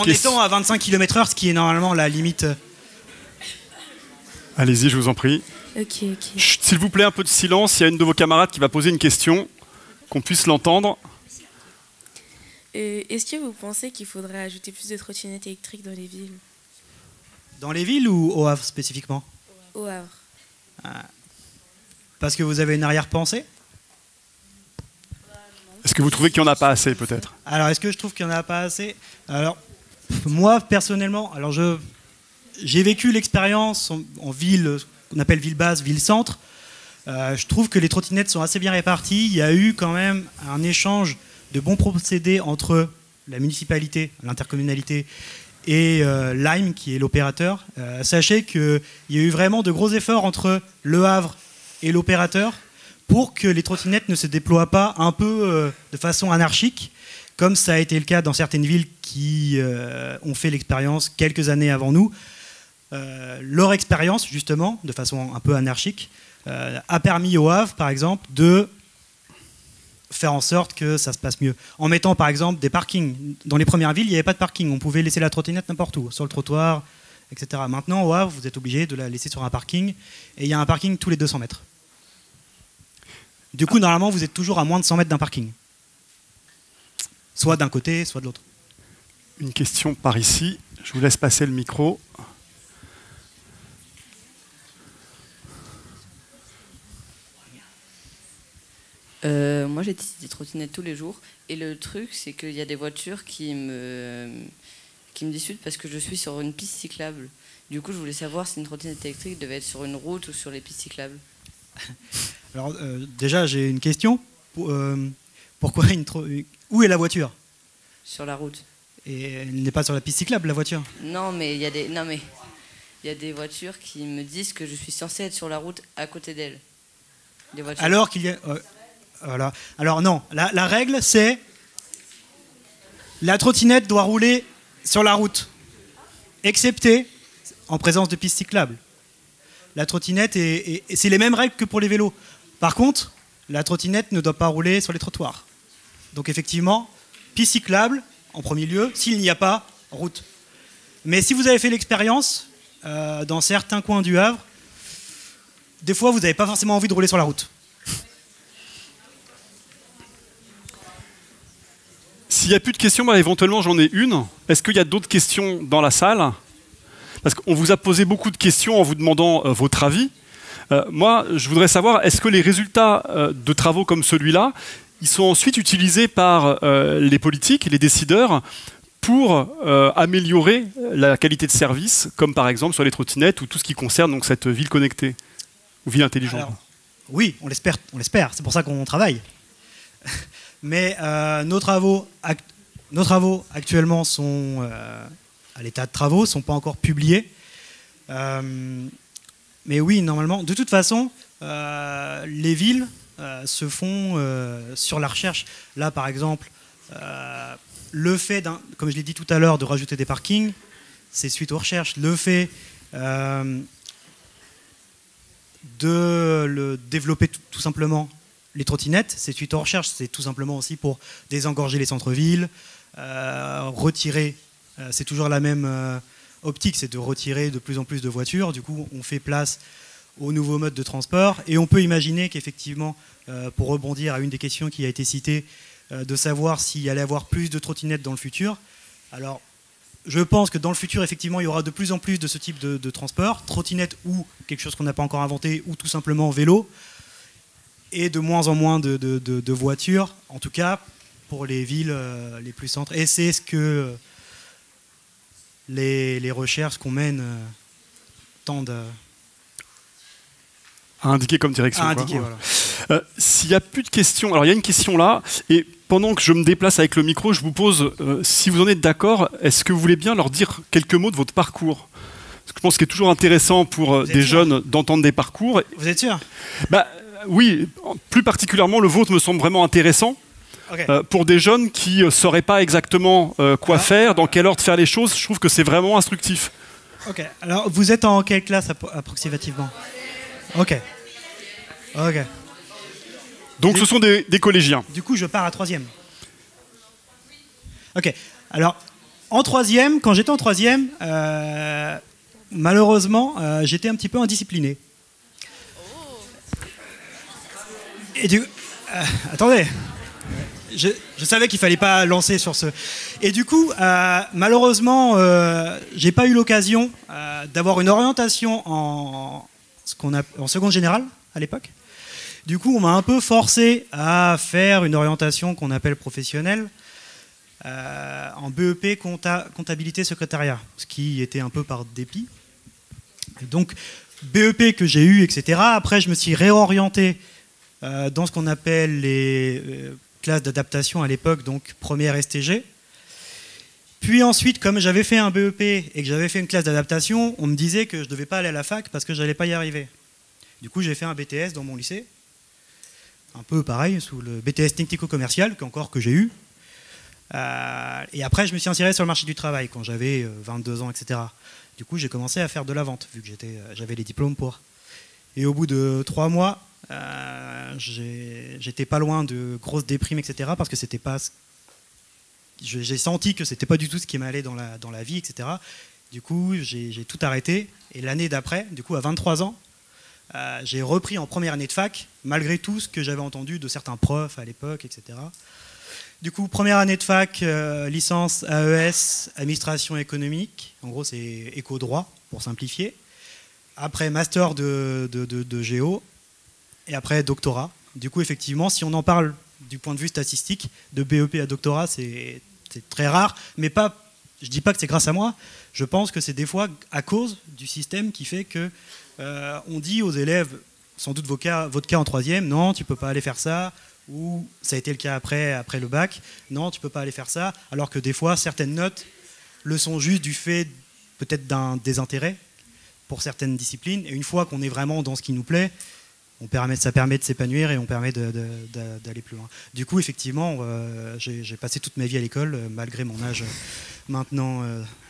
Étant à 25 km/h, ce qui est normalement la limite. Allez-y, je vous en prie. Ok. Chut, s'il vous plaît, un peu de silence. Il y a une de vos camarades qui va poser une question, qu'on puisse l'entendre. Est-ce que vous pensez qu'il faudrait ajouter plus de trottinettes électriques dans les villes? Dans les villes ou au Havre spécifiquement? Au Havre. Parce que vous avez une arrière-pensée? Est-ce que vous trouvez qu'il n'y en a pas assez, peut-être? Alors, est-ce que je trouve qu'il n'y en a pas assez? Alors, moi, personnellement, j'ai vécu l'expérience en ville, qu'on appelle ville basse, ville centre. Je trouve que les trottinettes sont assez bien réparties. Il y a eu quand même un échange de bons procédés entre la municipalité, l'intercommunalité et Lime, qui est l'opérateur. Sachez qu'il y a eu vraiment de gros efforts entre Le Havre et l'opérateur pour que les trottinettes ne se déploient pas un peu de façon anarchique, comme ça a été le cas dans certaines villes qui ont fait l'expérience quelques années avant nous. Leur expérience, justement, de façon un peu anarchique, a permis au Havre, par exemple, de faire en sorte que ça se passe mieux. En mettant, par exemple, des parkings. Dans les premières villes, il n'y avait pas de parking. On pouvait laisser la trottinette n'importe où, sur le trottoir, etc. Maintenant, au Havre, vous êtes obligé de la laisser sur un parking. Et il y a un parking tous les 200 mètres. Du coup, normalement, vous êtes toujours à moins de 100 mètres d'un parking. Soit d'un côté, soit de l'autre. Une question par ici. Je vous laisse passer le micro. Moi, j'utilise des trottinettes tous les jours. Et le truc, c'est qu'il y a des voitures qui me dissuadent parce que je suis sur une piste cyclable. Du coup, je voulais savoir si une trottinette électrique devait être sur une route ou sur les pistes cyclables. Alors, déjà, j'ai une question. Pourquoi où est la voiture? Sur la route. Et elle n'est pas sur la piste cyclable, la voiture? Non, mais il y a des voitures qui me disent que je suis censé être sur la route à côté d'elles. Alors qu'il y a... voilà. Alors non, la règle, c'est la trottinette doit rouler sur la route, excepté en présence de pistes cyclables. La trottinette, c'est les mêmes règles que pour les vélos. Par contre, la trottinette ne doit pas rouler sur les trottoirs. Donc effectivement, piste cyclable en premier lieu, s'il n'y a pas, route. Mais si vous avez fait l'expérience, dans certains coins du Havre, des fois vous n'avez pas forcément envie de rouler sur la route. S'il n'y a plus de questions, éventuellement j'en ai une. Est-ce qu'il y a d'autres questions dans la salle? Parce qu'on vous a posé beaucoup de questions en vous demandant votre avis. Moi, je voudrais savoir, est-ce que les résultats de travaux comme celui-là, ils sont ensuite utilisés par les politiques, les décideurs, pour améliorer la qualité de service, comme par exemple sur les trottinettes ou tout ce qui concerne donc, cette ville connectée ou ville intelligente? Alors, oui, on l'espère. C'est pour ça qu'on travaille. Mais nos travaux actuellement sont à l'état de travaux, ne sont pas encore publiés. Mais oui, normalement, de toute façon, les villes se font sur la recherche. Là, par exemple, le fait, comme je l'ai dit tout à l'heure, de rajouter des parkings, c'est suite aux recherches. Le fait de développer tout simplement les trottinettes, c'est suite aux recherches. C'est tout simplement aussi pour désengorger les centres-villes, retirer, c'est toujours la même optique, c'est de retirer de plus en plus de voitures. Du coup, on fait place aux nouveaux modes de transport. Et on peut imaginer qu'effectivement, pour rebondir à une des questions qui a été citée, de savoir s'il allait y avoir plus de trottinettes dans le futur. Alors, je pense que dans le futur, effectivement, il y aura de plus en plus de ce type de transport, trottinettes ou quelque chose qu'on n'a pas encore inventé, ou tout simplement vélo, et de moins en moins de voitures, en tout cas pour les villes les plus centres. Et c'est ce que les recherches qu'on mène tendent à indiquer comme direction. À indiquer, voilà. S'il n'y a plus de questions, alors il y a une question là, et pendant que je me déplace avec le micro, je vous pose, si vous en êtes d'accord, est-ce que vous voulez bien leur dire quelques mots de votre parcours? Parce que je pense qu'il est toujours intéressant pour des jeunes d'entendre des parcours. Vous êtes sûr? Oui, plus particulièrement le vôtre me semble vraiment intéressant. Okay. Pour des jeunes qui ne sauraient pas exactement quoi faire, dans quel ordre faire les choses, je trouve que c'est vraiment instructif. Ok, alors vous êtes en quelle classe approximativement? Ok. Ok. Donc ce sont des collégiens. Du coup, je pars à 3e. Ok. Alors, en 3e, quand j'étais en 3e, malheureusement, j'étais un petit peu indiscipliné. Et du coup, attendez. Je savais qu'il fallait pas lancer sur ce. Et du coup, malheureusement, j'ai pas eu l'occasion d'avoir une orientation en seconde générale à l'époque. Du coup, on m'a un peu forcé à faire une orientation qu'on appelle professionnelle en BEP comptabilité secrétariat, ce qui était un peu par dépit. Et donc, BEP que j'ai eu, etc. Après, je me suis réorienté dans ce qu'on appelle les classes d'adaptation à l'époque, donc première STG. Puis ensuite, comme j'avais fait un BEP et que j'avais fait une classe d'adaptation, on me disait que je ne devais pas aller à la fac parce que je n'allais pas y arriver. Du coup, j'ai fait un BTS dans mon lycée. Un peu pareil, sous le BTS technico-commercial, que j'ai eu. Et après, je me suis inséré sur le marché du travail quand j'avais 22 ans, etc. Du coup, j'ai commencé à faire de la vente, vu que j'avais les diplômes pour. Et au bout de 3 mois, j'étais pas loin de grosses déprimes, etc. Parce que c'était pas... J'ai senti que c'était pas du tout ce qui m'allait dans la vie, etc. Du coup, j'ai tout arrêté. Et l'année d'après, du coup, à 23 ans, j'ai repris en première année de fac, malgré tout ce que j'avais entendu de certains profs à l'époque, etc. Du coup, première année de fac, licence AES, administration économique. En gros, c'est éco-droit, pour simplifier. Après, master de géo. Et après, doctorat. Du coup, effectivement, si on en parle du point de vue statistique, de BEP à doctorat, c'est très rare. Mais pas, je ne dis pas que c'est grâce à moi. Je pense que c'est des fois à cause du système qui fait que on dit aux élèves, sans doute votre cas en 3e, non, tu ne peux pas aller faire ça. Ou ça a été le cas après le bac, non, tu ne peux pas aller faire ça. Alors que des fois, certaines notes le sont juste du fait peut-être d'un désintérêt pour certaines disciplines. Et une fois qu'on est vraiment dans ce qui nous plaît, ça permet de s'épanouir et on permet d'aller plus loin. Du coup, effectivement, j'ai passé toute ma vie à l'école, malgré mon âge maintenant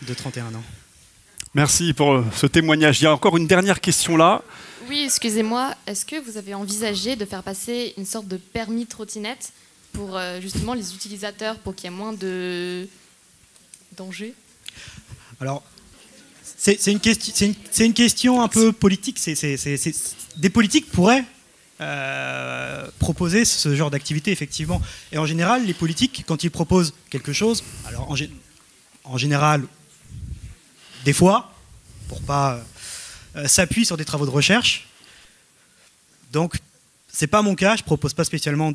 de 31 ans. Merci pour ce témoignage. Il y a encore une dernière question là. Oui, excusez-moi. Est-ce que vous avez envisagé de faire passer une sorte de permis trottinette pour justement les utilisateurs, pour qu'il y ait moins de dangers? Alors, c'est une question un peu politique. Des politiques pourraient proposer ce genre d'activité, effectivement. Et en général, les politiques, quand ils proposent quelque chose, alors en général, des fois, pour pas s'appuyer sur des travaux de recherche. Donc, C'est pas mon cas, je propose pas spécialement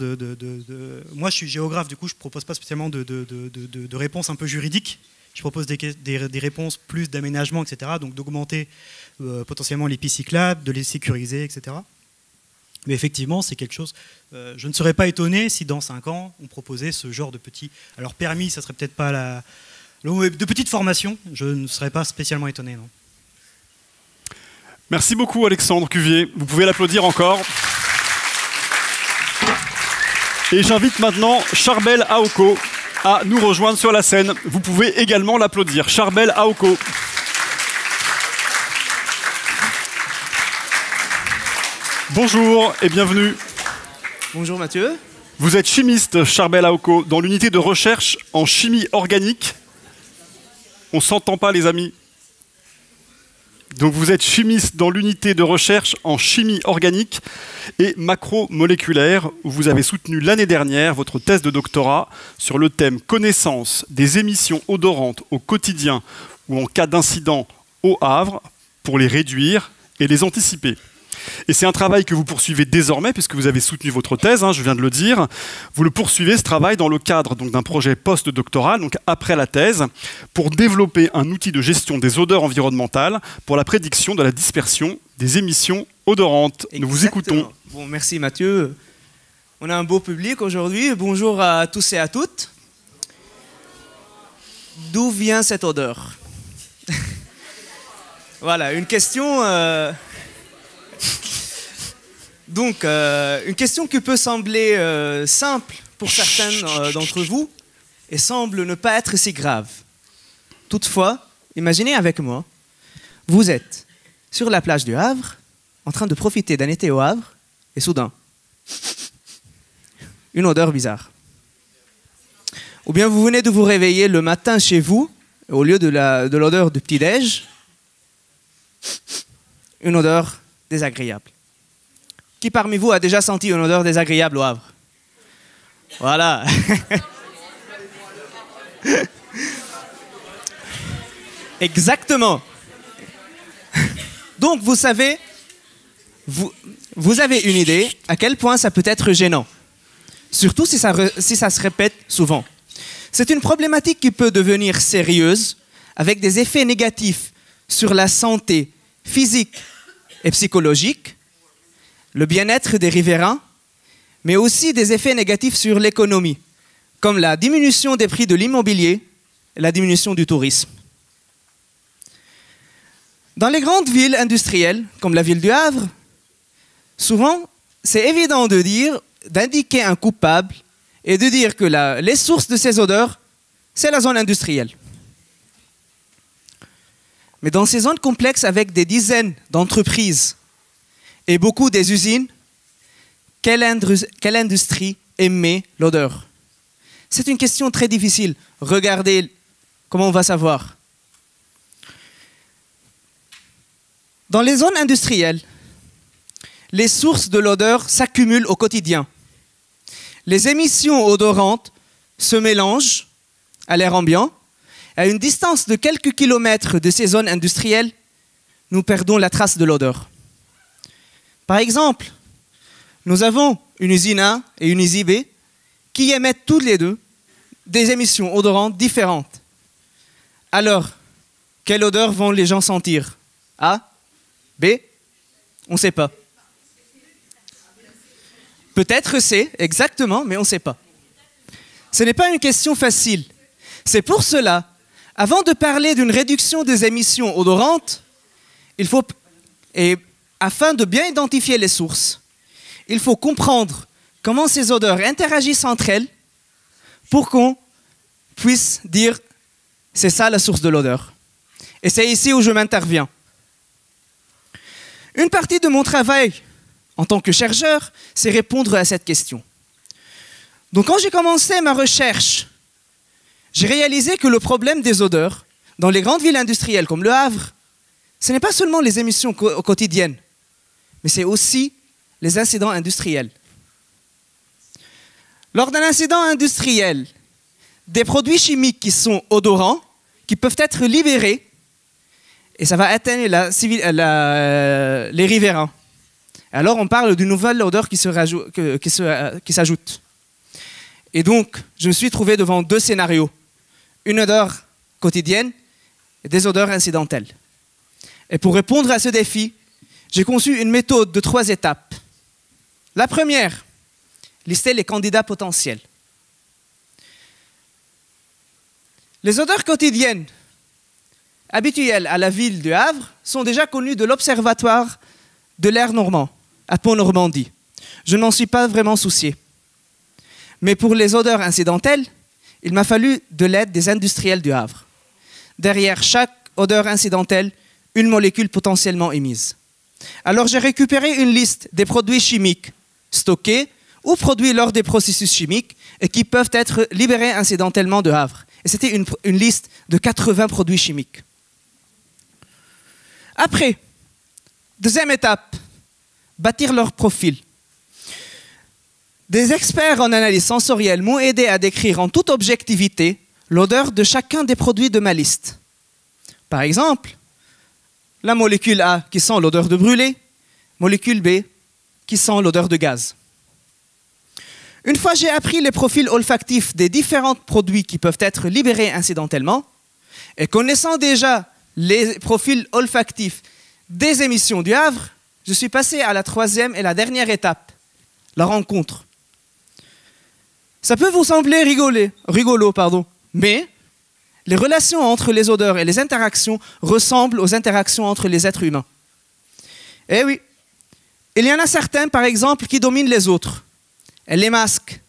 Moi, je suis géographe, du coup, je propose pas spécialement de réponses un peu juridiques. Je propose des réponses plus d'aménagement, etc. Donc d'augmenter potentiellement les pistes cyclables, de les sécuriser, etc. Mais effectivement, c'est quelque chose... je ne serais pas étonné si dans 5 ans, on proposait ce genre de petits... Alors permis, ça serait peut-être pas de petites formations, je ne serais pas spécialement étonné, non. Merci beaucoup Alexandre Cuvier. Vous pouvez l'applaudir encore. Et j'invite maintenant Charbel Aoko à nous rejoindre sur la scène. Vous pouvez également l'applaudir. Charbel Aoko. Bonjour et bienvenue. Bonjour Mathieu. Vous êtes chimiste, Charbel Aoko, dans l'unité de recherche en chimie organique. On s'entend pas les amis. Donc vous êtes chimiste dans l'unité de recherche en chimie organique et macromoléculaire, où vous avez soutenu l'année dernière votre thèse de doctorat sur le thème connaissance des émissions odorantes au quotidien ou en cas d'incident au Havre pour les réduire et les anticiper. Et c'est un travail que vous poursuivez désormais, puisque vous avez soutenu votre thèse, je viens de le dire. Vous le poursuivez, ce travail, dans le cadre d'un projet post-doctoral, donc après la thèse, pour développer un outil de gestion des odeurs environnementales pour la prédiction de la dispersion des émissions odorantes. Nous vous écoutons. Bon, merci Mathieu. On a un beau public aujourd'hui. Bonjour à tous et à toutes. D'où vient cette odeur? Voilà, une question... Donc, une question qui peut sembler simple pour certains d'entre vous et semble ne pas être si grave. Toutefois, imaginez avec moi, vous êtes sur la plage du Havre, en train de profiter d'un été au Havre, et soudain, une odeur bizarre. Ou bien vous venez de vous réveiller le matin chez vous, au lieu de l'odeur du petit-déj, une odeur désagréable. Qui parmi vous a déjà senti une odeur désagréable au Havre? Voilà. Exactement. Donc vous savez, vous avez une idée à quel point ça peut être gênant. Surtout si ça se répète souvent. C'est une problématique qui peut devenir sérieuse avec des effets négatifs sur la santé physique et psychologique, le bien-être des riverains, mais aussi des effets négatifs sur l'économie, comme la diminution des prix de l'immobilier et la diminution du tourisme. Dans les grandes villes industrielles, comme la ville du Havre, souvent, c'est évident d'indiquer un coupable et de dire que les sources de ces odeurs, c'est la zone industrielle. Mais dans ces zones complexes avec des dizaines d'entreprises et beaucoup des usines, quelle industrie émet l'odeur? C'est une question très difficile. Regardez comment on va savoir. Dans les zones industrielles, les sources de l'odeur s'accumulent au quotidien. Les émissions odorantes se mélangent à l'air ambiant. À une distance de quelques kilomètres de ces zones industrielles, nous perdons la trace de l'odeur. Par exemple, nous avons une usine A et une usine B qui émettent toutes les deux des émissions odorantes différentes. Alors, quelle odeur vont les gens sentir? A? B? On ne sait pas. Peut-être C, exactement, mais on ne sait pas. Ce n'est pas une question facile. C'est pour cela, avant de parler d'une réduction des émissions odorantes, afin de bien identifier les sources, il faut comprendre comment ces odeurs interagissent entre elles pour qu'on puisse dire « c'est ça la source de l'odeur ». Et c'est ici où je m'interviens. Une partie de mon travail en tant que chercheur, c'est répondre à cette question. Donc quand j'ai commencé ma recherche, j'ai réalisé que le problème des odeurs dans les grandes villes industrielles comme Le Havre, ce n'est pas seulement les émissions quotidiennes, mais c'est aussi les incidents industriels. Lors d'un incident industriel, des produits chimiques qui sont odorants, qui peuvent être libérés, et ça va atteindre les riverains. Alors on parle d'une nouvelle odeur qui s'ajoute. Et donc, je me suis trouvé devant deux scénarios. Une odeur quotidienne et des odeurs incidentelles. Et pour répondre à ce défi, j'ai conçu une méthode de 3 étapes. La première, lister les candidats potentiels. Les odeurs quotidiennes habituelles à la ville du Havre sont déjà connues de l'Observatoire de l'air normand, à Pont-Normandie. Je n'en suis pas vraiment soucié. Mais pour les odeurs incidentelles, il m'a fallu de l'aide des industriels du Havre. Derrière chaque odeur incidentelle, une molécule potentiellement émise. Alors j'ai récupéré une liste des produits chimiques stockés ou produits lors des processus chimiques et qui peuvent être libérés incidentellement de Havre. Et c'était une liste de 80 produits chimiques. Après, deuxième étape, bâtir leur profil. Des experts en analyse sensorielle m'ont aidé à décrire en toute objectivité l'odeur de chacun des produits de ma liste. Par exemple, la molécule A qui sent l'odeur de brûlé, molécule B qui sent l'odeur de gaz. Une fois j'ai appris les profils olfactifs des différents produits qui peuvent être libérés incidentellement, et connaissant déjà les profils olfactifs des émissions du Havre, je suis passé à la troisième et la dernière étape, la rencontre. Ça peut vous sembler rigolo, mais les relations entre les odeurs et les interactions ressemblent aux interactions entre les êtres humains. Eh oui, il y en a certains, par exemple, qui dominent les autres. Elles les masquent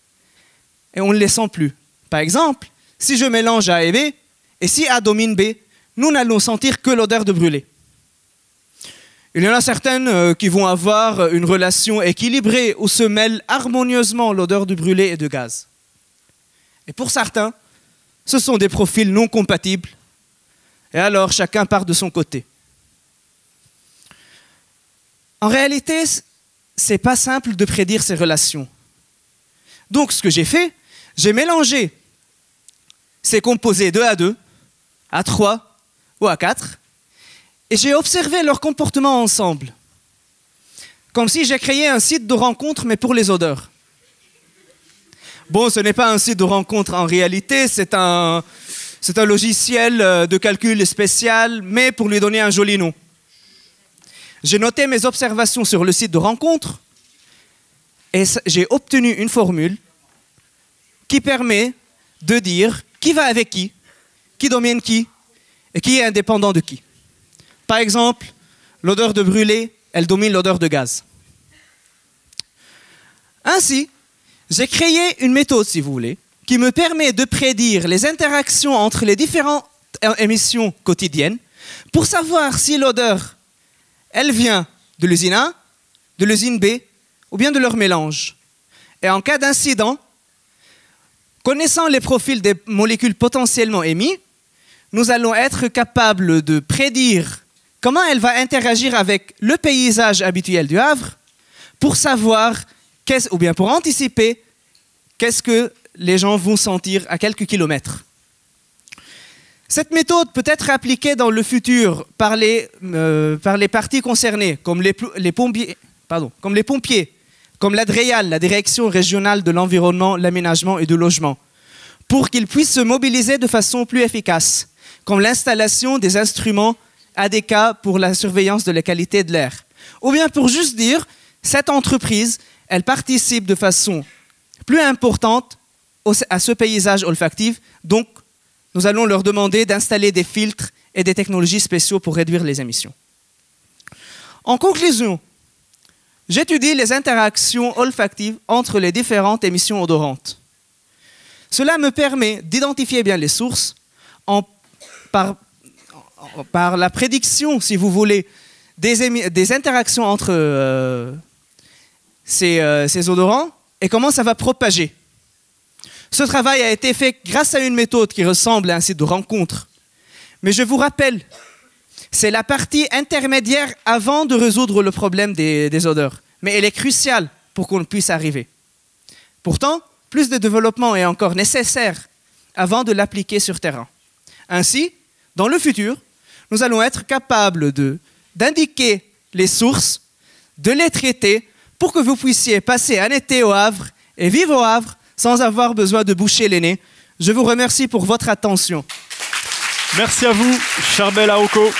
et on ne les sent plus. Par exemple, si je mélange A et B, et si A domine B, nous n'allons sentir que l'odeur de brûlé. Il y en a certaines qui vont avoir une relation équilibrée où se mêlent harmonieusement l'odeur de brûlé et de gaz. Et pour certains, ce sont des profils non compatibles. Et alors, chacun part de son côté. En réalité, ce n'est pas simple de prédire ces relations. Donc, ce que j'ai fait, j'ai mélangé ces composés 2 à 2, à 3 ou à 4, et j'ai observé leur comportement ensemble. Comme si j'ai créé un site de rencontre, mais pour les odeurs. Bon, ce n'est pas un site de rencontre en réalité, c'est un logiciel de calcul spécial, mais pour lui donner un joli nom. J'ai noté mes observations sur le site de rencontre et j'ai obtenu une formule qui permet de dire qui va avec qui domine qui et qui est indépendant de qui. Par exemple, l'odeur de brûlé, elle domine l'odeur de gaz. Ainsi, j'ai créé une méthode, si vous voulez, qui me permet de prédire les interactions entre les différentes émissions quotidiennes pour savoir si l'odeur, elle vient de l'usine A, de l'usine B ou bien de leur mélange. Et en cas d'incident, connaissant les profils des molécules potentiellement émises, nous allons être capables de prédire comment elle va interagir avec le paysage habituel du Havre pour savoir, ou bien pour anticiper, qu'est-ce que les gens vont sentir à quelques kilomètres. Cette méthode peut être appliquée dans le futur par les parties concernées, comme les pompiers, comme la DREAL, la Direction régionale de l'environnement, l'aménagement et du logement, pour qu'ils puissent se mobiliser de façon plus efficace, comme l'installation des instruments ADK pour la surveillance de la qualité de l'air. Ou bien pour juste dire, cette entreprise, elle participe de façon plus importante à ce paysage olfactif, donc nous allons leur demander d'installer des filtres et des technologies spéciaux pour réduire les émissions. En conclusion, j'étudie les interactions olfactives entre les différentes émissions odorantes. Cela me permet d'identifier bien les sources par la prédiction, si vous voulez, des interactions entre ces odorants et comment ça va propager. Ce travail a été fait grâce à une méthode qui ressemble à un site de rencontre. Mais je vous rappelle, c'est la partie intermédiaire avant de résoudre le problème des odeurs. Mais elle est cruciale pour qu'on puisse arriver. Pourtant, plus de développement est encore nécessaire avant de l'appliquer sur terrain. Ainsi, dans le futur, nous allons être capables d'indiquer les sources, de les traiter pour que vous puissiez passer un été au Havre et vivre au Havre sans avoir besoin de boucher les nez. Je vous remercie pour votre attention. Merci à vous, Charbel Aoko.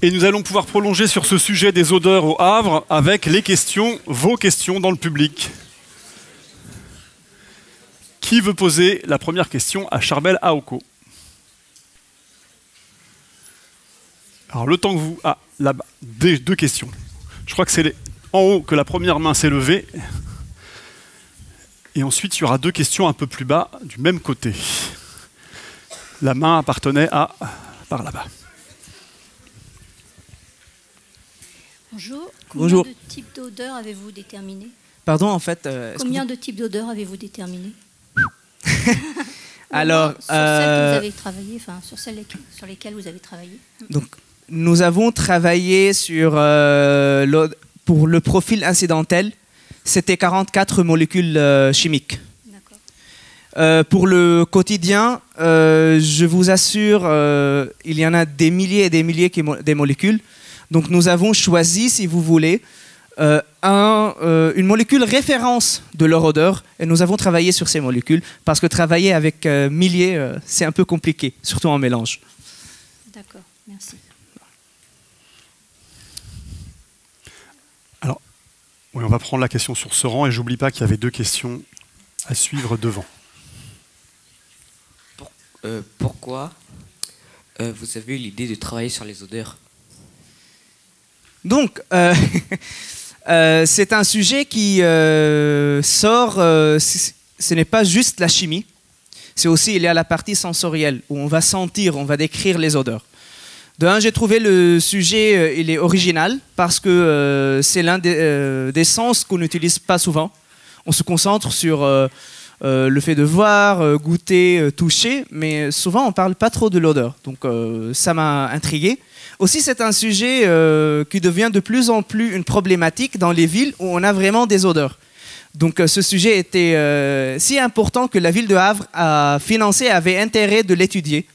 Et nous allons pouvoir prolonger sur ce sujet des odeurs au Havre avec les questions, vos questions dans le public. Qui veut poser la première question à Charbel Aoko? Alors le temps que vous... Ah, là-bas, deux questions. Je crois que c'est en haut que la première main s'est levée. Et ensuite, il y aura deux questions un peu plus bas, du même côté. La main appartenait à... par là-bas. Bonjour. Bonjour. Combien de types d'odeurs avez-vous déterminé? Pardon, en fait... Combien de types d'odeurs avez-vous déterminé? Alors... Sur celles que vous avez travaillé, enfin, sur lesquelles vous avez travaillé. Donc, nous avons travaillé sur, pour le profil incidentel, c'était 44 molécules chimiques. Pour le quotidien, je vous assure, il y en a des milliers et des milliers des molécules. Donc nous avons choisi, si vous voulez, une molécule référence de leur odeur et nous avons travaillé sur ces molécules parce que travailler avec milliers, c'est un peu compliqué, surtout en mélange. D'accord, merci. Alors, oui, on va prendre la question sur ce rang et j'oublie pas qu'il y avait deux questions à suivre devant. Pourquoi vous avez eu l'idée de travailler sur les odeurs? Donc, c'est un sujet qui sort, ce n'est pas juste la chimie, c'est aussi, il y a la partie sensorielle, où on va sentir, on va décrire les odeurs. De un, j'ai trouvé le sujet, il est original, parce que c'est l'un des sens qu'on n'utilise pas souvent. On se concentre sur le fait de voir, goûter, toucher, mais souvent on ne parle pas trop de l'odeur. Donc ça m'a intrigué. Aussi, c'est un sujet qui devient de plus en plus une problématique dans les villes où on a vraiment des odeurs. Donc ce sujet était si important que la ville de Havre a financé, avait intérêt de l'étudier,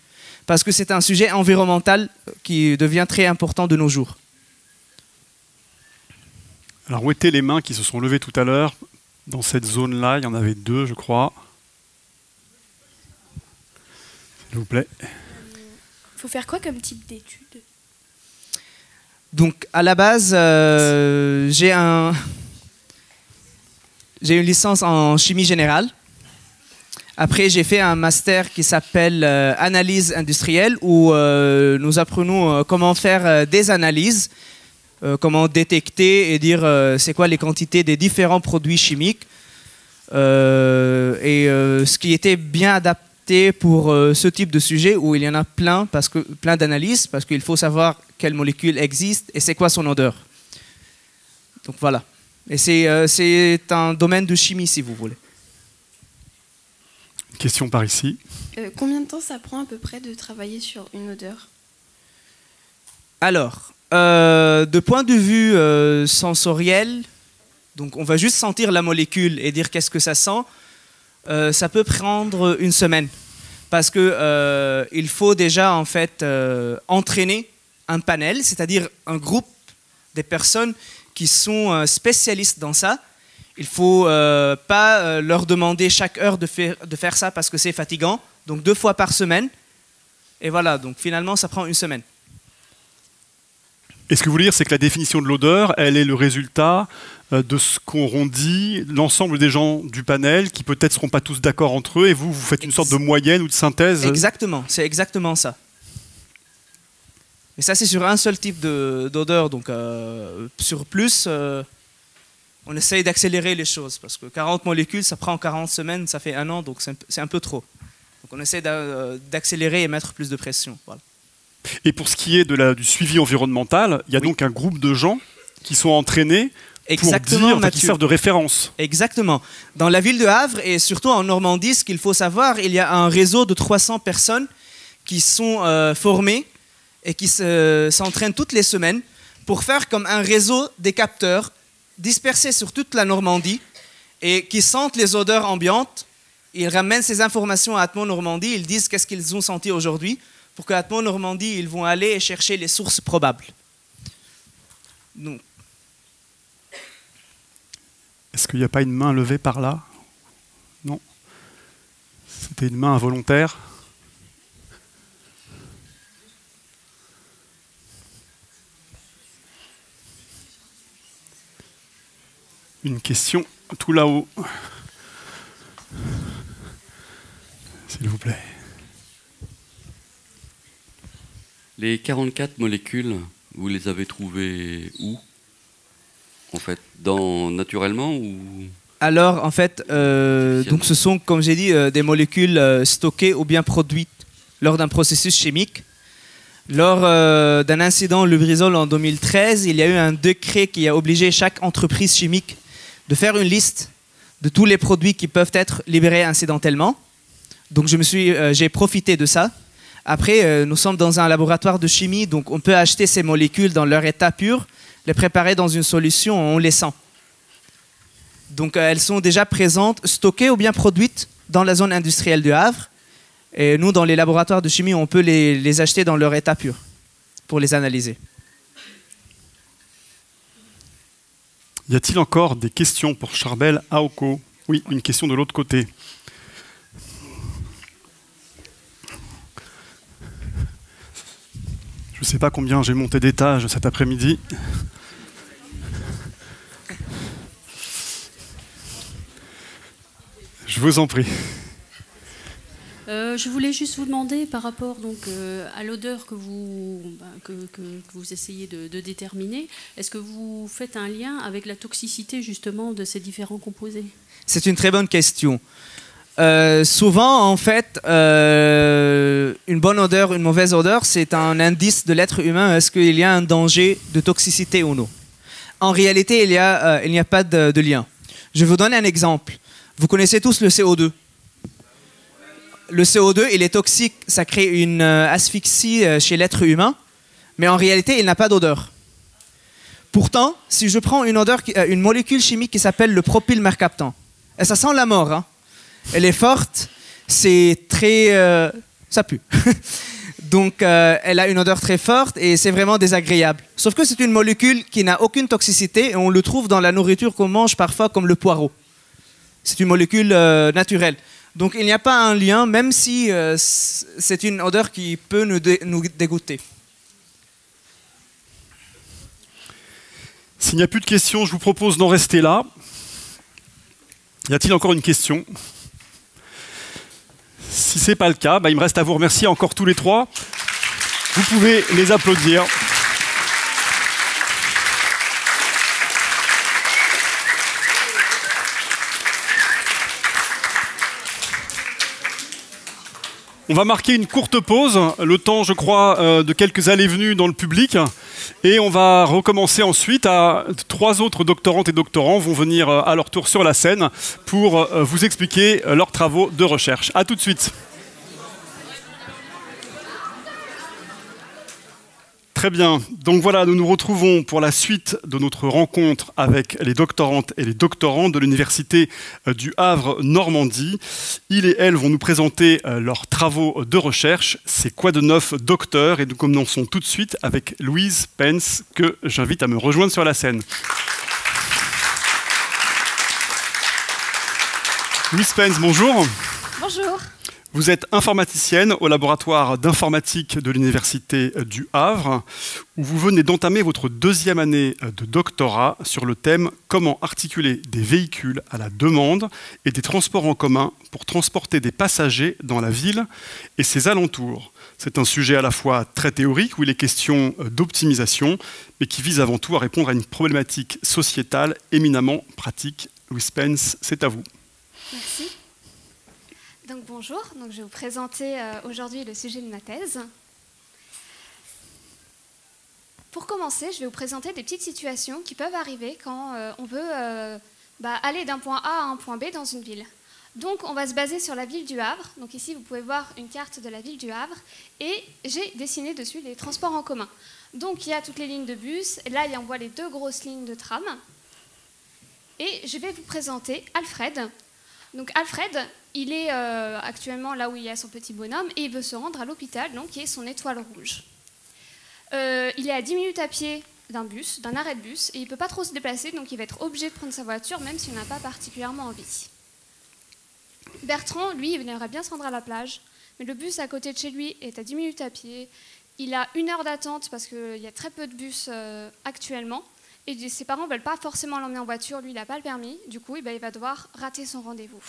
parce que c'est un sujet environnemental qui devient très important de nos jours. Alors où étaient les mains qui se sont levées tout à l'heure? Dans cette zone-là, il y en avait deux, je crois. S'il vous plaît. Faut faire quoi comme type d'études? Donc, à la base, j'ai une licence en chimie générale. Après, j'ai fait un master qui s'appelle analyse industrielle, où nous apprenons comment faire des analyses, comment détecter et dire c'est quoi les quantités des différents produits chimiques. Ce qui était bien adapté pour ce type de sujet où il y en a plein d'analyses, parce qu'il faut savoir quelle molécule existe et c'est quoi son odeur. Donc voilà. Et c'est un domaine de chimie, si vous voulez. Question par ici. Combien de temps ça prend à peu près de travailler sur une odeur? Alors, de point de vue sensoriel, donc on va juste sentir la molécule et dire qu'est-ce que ça sent, ça peut prendre une semaine. Parce que il faut déjà en fait entraîner un panel, c'est-à-dire un groupe des personnes qui sont spécialistes dans ça. Il ne faut pas leur demander chaque heure de faire ça parce que c'est fatigant. Donc 2 fois par semaine. Et voilà, donc finalement ça prend une semaine. Et ce que vous voulez dire, c'est que la définition de l'odeur, elle est le résultat de ce qu'auront dit l'ensemble des gens du panel, qui peut-être ne seront pas tous d'accord entre eux, et vous faites une sorte de moyenne ou de synthèse. Exactement, c'est exactement ça. Et ça, c'est sur un seul type d'odeur. Donc sur plus, on essaye d'accélérer les choses, parce que 40 molécules, ça prend 40 semaines, ça fait 1 an, donc c'est un peu trop. Donc on essaie d'accélérer et mettre plus de pression. Voilà. Et pour ce qui est du suivi environnemental, il y a donc un groupe de gens qui sont entraînés pour dire, qui servent de référence. Exactement. Dans la ville de Havre et surtout en Normandie, ce qu'il faut savoir, il y a un réseau de 300 personnes qui sont formées et qui s'entraînent toutes les semaines pour faire comme un réseau des capteurs dispersés sur toute la Normandie et qui sentent les odeurs ambiantes. Ils ramènent ces informations à Atmon Normandie, ils disent qu'est-ce qu'ils ont senti aujourd'hui pour que Atmo Normandie, ils vont aller chercher les sources probables. Donc, est-ce qu'il n'y a pas une main levée par là? Non. C'était une main involontaire. Une question tout là-haut. S'il vous plaît. Les 44 molécules, vous les avez trouvées où? En fait, naturellement ou... Alors, en fait, donc ce sont, comme j'ai dit, des molécules stockées ou bien produites lors d'un processus chimique. Lors d'un incident Lubrizol en 2013, il y a eu un décret qui a obligé chaque entreprise chimique de faire une liste de tous les produits qui peuvent être libérés incidentellement. Donc j'ai profité de ça. Après, nous sommes dans un laboratoire de chimie, donc on peut acheter ces molécules dans leur état pur, les préparer dans une solution en les sent. Donc elles sont déjà présentes, stockées ou bien produites dans la zone industrielle du Havre. Et nous, dans les laboratoires de chimie, on peut les acheter dans leur état pur pour les analyser. Y a-t-il encore des questions pour Charbel Aoko? Oui, une question de l'autre côté. Je ne sais pas combien j'ai monté d'étages cet après-midi. Je vous en prie. Je voulais juste vous demander par rapport donc, à l'odeur que vous essayez de déterminer, est-ce que vous faites un lien avec la toxicité justement de ces différents composés? C'est une très bonne question. Souvent, en fait, une bonne odeur, une mauvaise odeur, c'est un indice de l'être humain. Est-ce qu'il y a un danger de toxicité ou non? En réalité, il n'y a pas de lien. Je vais vous donner un exemple. Vous connaissez tous le CO2. Le CO2, il est toxique, ça crée une asphyxie chez l'être humain, mais en réalité, il n'a pas d'odeur. Pourtant, si je prends une molécule chimique qui s'appelle le propylmercaptan, et ça sent la mort, hein. Elle est forte, c'est très... ça pue. Donc, elle a une odeur très forte et c'est vraiment désagréable. Sauf que c'est une molécule qui n'a aucune toxicité et on le trouve dans la nourriture qu'on mange parfois comme le poireau. C'est une molécule naturelle. Donc, il n'y a pas un lien, même si c'est une odeur qui peut nous dégoûter. S'il n'y a plus de questions, je vous propose d'en rester là. Y a-t-il encore une question? Si ce n'est pas le cas, il me reste à vous remercier encore tous les trois. Vous pouvez les applaudir. On va marquer une courte pause, le temps, je crois, de quelques allées-venues dans le public. Et on va recommencer ensuite. Trois autres doctorantes et doctorants vont venir à leur tour sur la scène pour vous expliquer leurs travaux de recherche. À tout de suite. Très bien. Donc voilà, nous nous retrouvons pour la suite de notre rencontre avec les doctorantes et les doctorants de l'Université du Havre-Normandie. Ils et elles vont nous présenter leurs travaux de recherche. C'est quoi de neuf, docteur? Et nous commençons tout de suite avec Louise Pence, que j'invite à me rejoindre sur la scène. Louise Pence, bonjour. Bonjour. Vous êtes informaticienne au laboratoire d'informatique de l'Université du Havre, où vous venez d'entamer votre deuxième année de doctorat sur le thème « Comment articuler des véhicules à la demande et des transports en commun pour transporter des passagers dans la ville et ses alentours ». C'est un sujet à la fois très théorique, où il est question d'optimisation, mais qui vise avant tout à répondre à une problématique sociétale éminemment pratique. Louise Pence, c'est à vous. Merci. Donc bonjour, je vais vous présenter aujourd'hui le sujet de ma thèse. Pour commencer, je vais vous présenter des petites situations qui peuvent arriver quand on veut aller d'un point A à un point B dans une ville. Donc on va se baser sur la ville du Havre. Donc ici vous pouvez voir une carte de la ville du Havre et j'ai dessiné dessus les transports en commun. Donc il y a toutes les lignes de bus, et là on voit les deux grosses lignes de tram. Et je vais vous présenter Alfred. Donc Alfred, il est actuellement là où il y a son petit bonhomme et il veut se rendre à l'hôpital, donc qui est son étoile rouge. Il est à 10 minutes à pied d'un arrêt de bus, et il ne peut pas trop se déplacer, donc il va être obligé de prendre sa voiture, même s'il n'a pas particulièrement envie. Bertrand, lui, il aimerait bien se rendre à la plage, mais le bus à côté de chez lui est à 10 minutes à pied. Il a 1 heure d'attente parce qu'il y a très peu de bus actuellement, et ses parents ne veulent pas forcément l'emmener en voiture, lui, il n'a pas le permis, du coup, il va devoir rater son rendez-vous.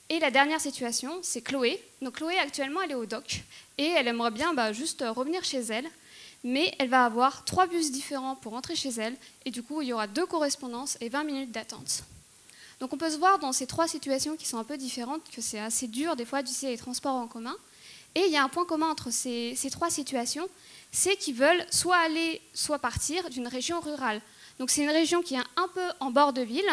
Et la dernière situation, c'est Chloé. Donc Chloé, actuellement, elle est au doc, et elle aimerait bien juste revenir chez elle, mais elle va avoir 3 bus différents pour rentrer chez elle, et du coup, il y aura 2 correspondances et 20 minutes d'attente. Donc on peut se voir dans ces 3 situations qui sont un peu différentes, que c'est assez dur des fois d'utiliser les transports en commun. Et il y a un point commun entre ces 3 situations, c'est qu'ils veulent soit aller, soit partir d'une région rurale. Donc c'est une région qui est un peu en bord de ville,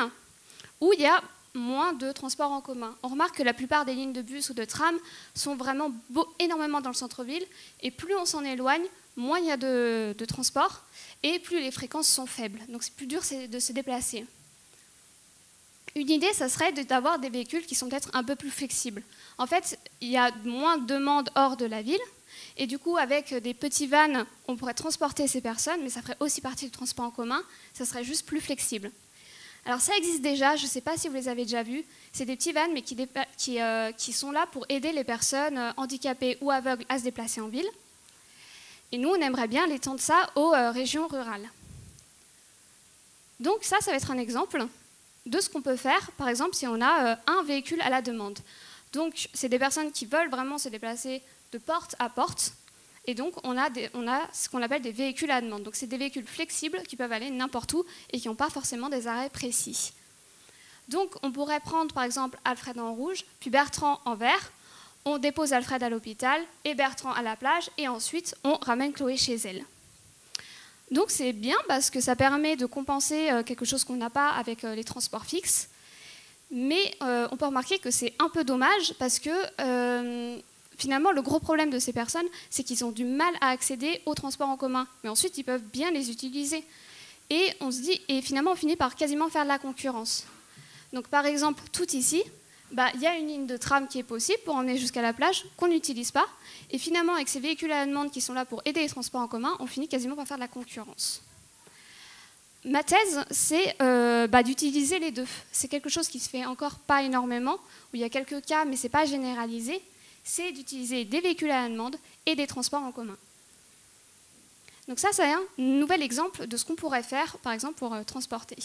où il y a moins de transports en commun. On remarque que la plupart des lignes de bus ou de tram sont vraiment énormément dans le centre-ville, et plus on s'en éloigne, moins il y a de transport, et plus les fréquences sont faibles. Donc c'est plus dur de se déplacer. Une idée, ça serait d'avoir des véhicules qui sont peut-être un peu plus flexibles. En fait, il y a moins de demandes hors de la ville, et du coup, avec des petits vans, on pourrait transporter ces personnes, mais ça ferait aussi partie du transport en commun, ça serait juste plus flexible. Alors ça existe déjà, je ne sais pas si vous les avez déjà vus, c'est des petits vans, mais qui sont là pour aider les personnes handicapées ou aveugles à se déplacer en ville. Et nous, on aimerait bien l'étendre ça aux régions rurales. Donc ça va être un exemple de ce qu'on peut faire, par exemple, si on a un véhicule à la demande. Donc, c'est des personnes qui veulent vraiment se déplacer de porte à porte, et donc on a ce qu'on appelle des véhicules à la demande. Donc, c'est des véhicules flexibles qui peuvent aller n'importe où et qui n'ont pas forcément des arrêts précis. Donc, on pourrait prendre, par exemple, Alfred en rouge, puis Bertrand en vert. On dépose Alfred à l'hôpital et Bertrand à la plage, et ensuite, on ramène Chloé chez elle. Donc c'est bien parce que ça permet de compenser quelque chose qu'on n'a pas avec les transports fixes. Mais on peut remarquer que c'est un peu dommage parce que finalement le gros problème de ces personnes, c'est qu'ils ont du mal à accéder aux transports en commun. Mais ensuite ils peuvent bien les utiliser. Et on se dit, et finalement on finit par quasiment faire de la concurrence. Donc par exemple, tout ici, il y a une ligne de tram qui est possible pour emmener jusqu'à la plage, qu'on n'utilise pas. Et finalement, avec ces véhicules à la demande qui sont là pour aider les transports en commun, on finit quasiment par faire de la concurrence. Ma thèse, c'est d'utiliser les deux. C'est quelque chose qui se fait encore pas énormément, où il y a quelques cas, mais ce n'est pas généralisé. C'est d'utiliser des véhicules à la demande et des transports en commun. Donc ça, c'est un nouvel exemple de ce qu'on pourrait faire, par exemple, pour transporter.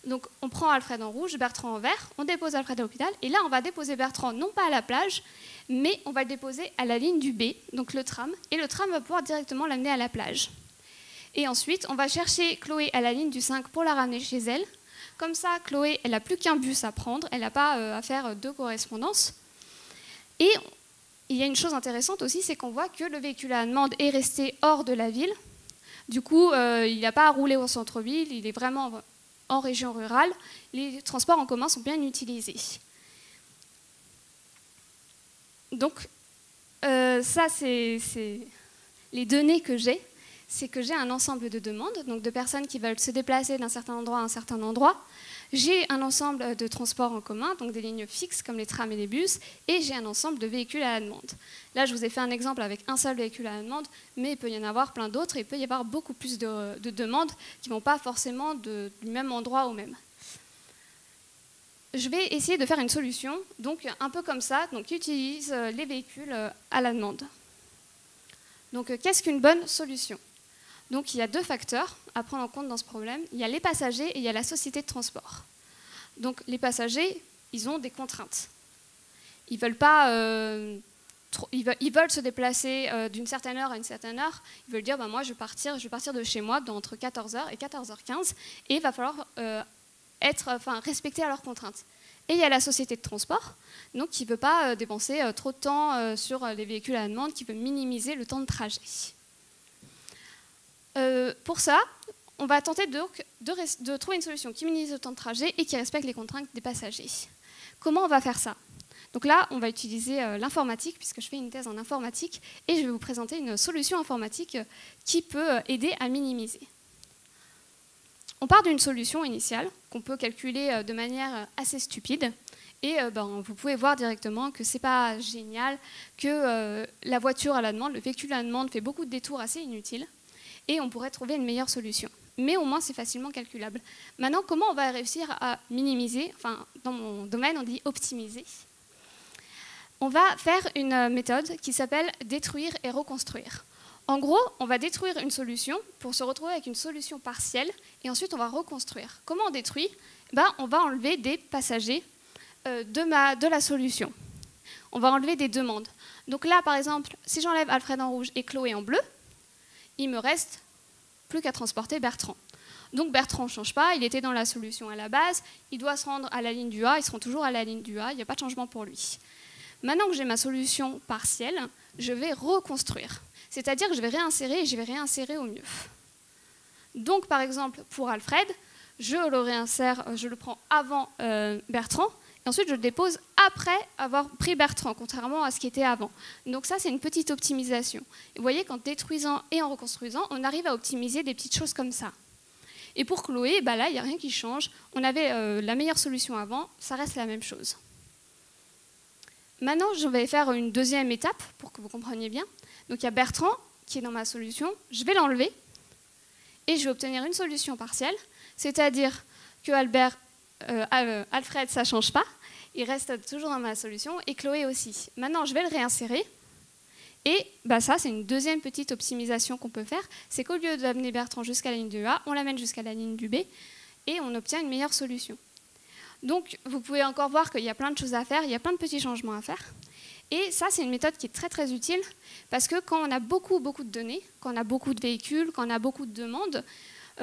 Donc on prend Alfred en rouge, Bertrand en vert, on dépose Alfred à l'hôpital, et là on va déposer Bertrand non pas à la plage, mais on va le déposer à la ligne du B, donc le tram, et le tram va pouvoir directement l'amener à la plage. Et ensuite on va chercher Chloé à la ligne du 5 pour la ramener chez elle. Comme ça, Chloé, elle n'a plus qu'un bus à prendre, elle n'a pas à faire 2 correspondances. Et il y a une chose intéressante aussi, c'est qu'on voit que le véhicule à la demande est resté hors de la ville. Du coup, il n'a pas à rouler au centre-ville, il est vraiment en région rurale, les transports en commun sont bien utilisés. Donc, ça, c'est les données que j'ai. C'est que j'ai un ensemble de demandes, donc de personnes qui veulent se déplacer d'un certain endroit à un certain endroit. J'ai un ensemble de transports en commun, donc des lignes fixes comme les trams et les bus, et j'ai un ensemble de véhicules à la demande. Là, je vous ai fait un exemple avec un seul véhicule à la demande, mais il peut y en avoir plein d'autres, et il peut y avoir beaucoup plus de demandes qui ne vont pas forcément du même endroit au même. Je vais essayer de faire une solution, donc un peu comme ça, donc qui utilise les véhicules à la demande. Donc, qu'est-ce qu'une bonne solution ? Donc il y a 2 facteurs à prendre en compte dans ce problème. Il y a les passagers et il y a la société de transport. Donc les passagers, ils ont des contraintes. Ils veulent pas, ils veulent se déplacer d'une certaine heure à une certaine heure. Ils veulent dire, moi je vais partir de chez moi entre 14h et 14h15 et il va falloir respecter leurs contraintes. Et il y a la société de transport, donc qui ne veut pas dépenser trop de temps sur les véhicules à la demande, qui veut minimiser le temps de trajet. Pour ça, on va tenter de trouver une solution qui minimise le temps de trajet et qui respecte les contraintes des passagers. Comment on va faire ça ? Donc là, on va utiliser l'informatique, puisque je fais une thèse en informatique, et je vais vous présenter une solution informatique qui peut aider à minimiser. On part d'une solution initiale qu'on peut calculer de manière assez stupide. Et vous pouvez voir directement que c'est pas génial, que la voiture à la demande, le véhicule à la demande fait beaucoup de détours assez inutiles, et on pourrait trouver une meilleure solution. Mais au moins, c'est facilement calculable. Maintenant, comment on va réussir à minimiser, enfin, dans mon domaine, on dit optimiser. On va faire une méthode qui s'appelle détruire et reconstruire. En gros, on va détruire une solution pour se retrouver avec une solution partielle, et ensuite on va reconstruire. Comment on détruit? On va enlever des passagers de la solution. On va enlever des demandes. Donc là, par exemple, si j'enlève Alfred en rouge et Chloé en bleu, il me reste plus qu'à transporter Bertrand. Donc Bertrand ne change pas, il était dans la solution à la base, il doit se rendre à la ligne du A, ils seront toujours à la ligne du A, il n'y a pas de changement pour lui. Maintenant que j'ai ma solution partielle, je vais reconstruire. C'est-à-dire que je vais réinsérer et je vais réinsérer au mieux. Donc par exemple, pour Alfred, je le réinsère, je le prends avant Bertrand, et ensuite je le dépose après avoir pris Bertrand, contrairement à ce qui était avant. Donc ça, c'est une petite optimisation. Et vous voyez qu'en détruisant et en reconstruisant, on arrive à optimiser des petites choses comme ça. Et pour Chloé, là, il n'y a rien qui change. On avait la meilleure solution avant, ça reste la même chose. Maintenant, je vais faire une deuxième étape pour que vous compreniez bien. Donc il y a Bertrand qui est dans ma solution, je vais l'enlever et je vais obtenir une solution partielle, c'est-à-dire que Alfred, ça ne change pas, il reste toujours dans ma solution, et Chloé aussi. Maintenant, je vais le réinsérer, et ça, c'est une deuxième petite optimisation qu'on peut faire, c'est qu'au lieu d'amener Bertrand jusqu'à la ligne du A, on l'amène jusqu'à la ligne du B, et on obtient une meilleure solution. Donc, vous pouvez encore voir qu'il y a plein de choses à faire, il y a plein de petits changements à faire. Et ça, c'est une méthode qui est très très utile, parce que quand on a beaucoup de données, quand on a beaucoup de véhicules, quand on a beaucoup de demandes,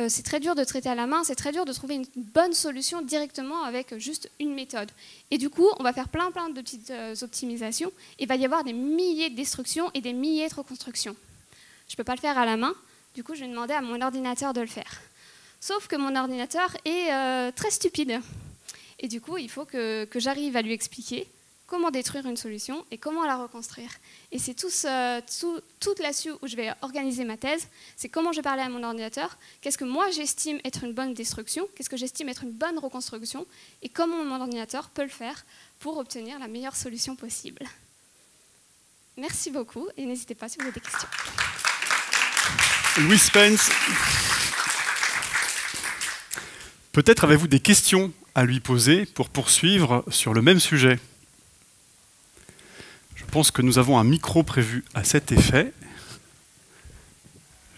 c'est très dur de traiter à la main, c'est très dur de trouver une bonne solution directement avec juste une méthode. Et du coup, on va faire plein de petites optimisations, et il va y avoir des milliers de destructions et des milliers de reconstructions. Je ne peux pas le faire à la main, du coup je vais demander à mon ordinateur de le faire. Sauf que mon ordinateur est très stupide. Et du coup, il faut que j'arrive à lui expliquer comment détruire une solution et comment la reconstruire. Et c'est tout là-dessus où je vais organiser ma thèse, c'est comment je vais parler à mon ordinateur, qu'est-ce que moi j'estime être une bonne destruction, qu'est-ce que j'estime être une bonne reconstruction, et comment mon ordinateur peut le faire pour obtenir la meilleure solution possible. Merci beaucoup, et n'hésitez pas si vous avez des questions. Louis Spence, peut-être avez-vous des questions à lui poser pour poursuivre sur le même sujet? Je pense que nous avons un micro prévu à cet effet.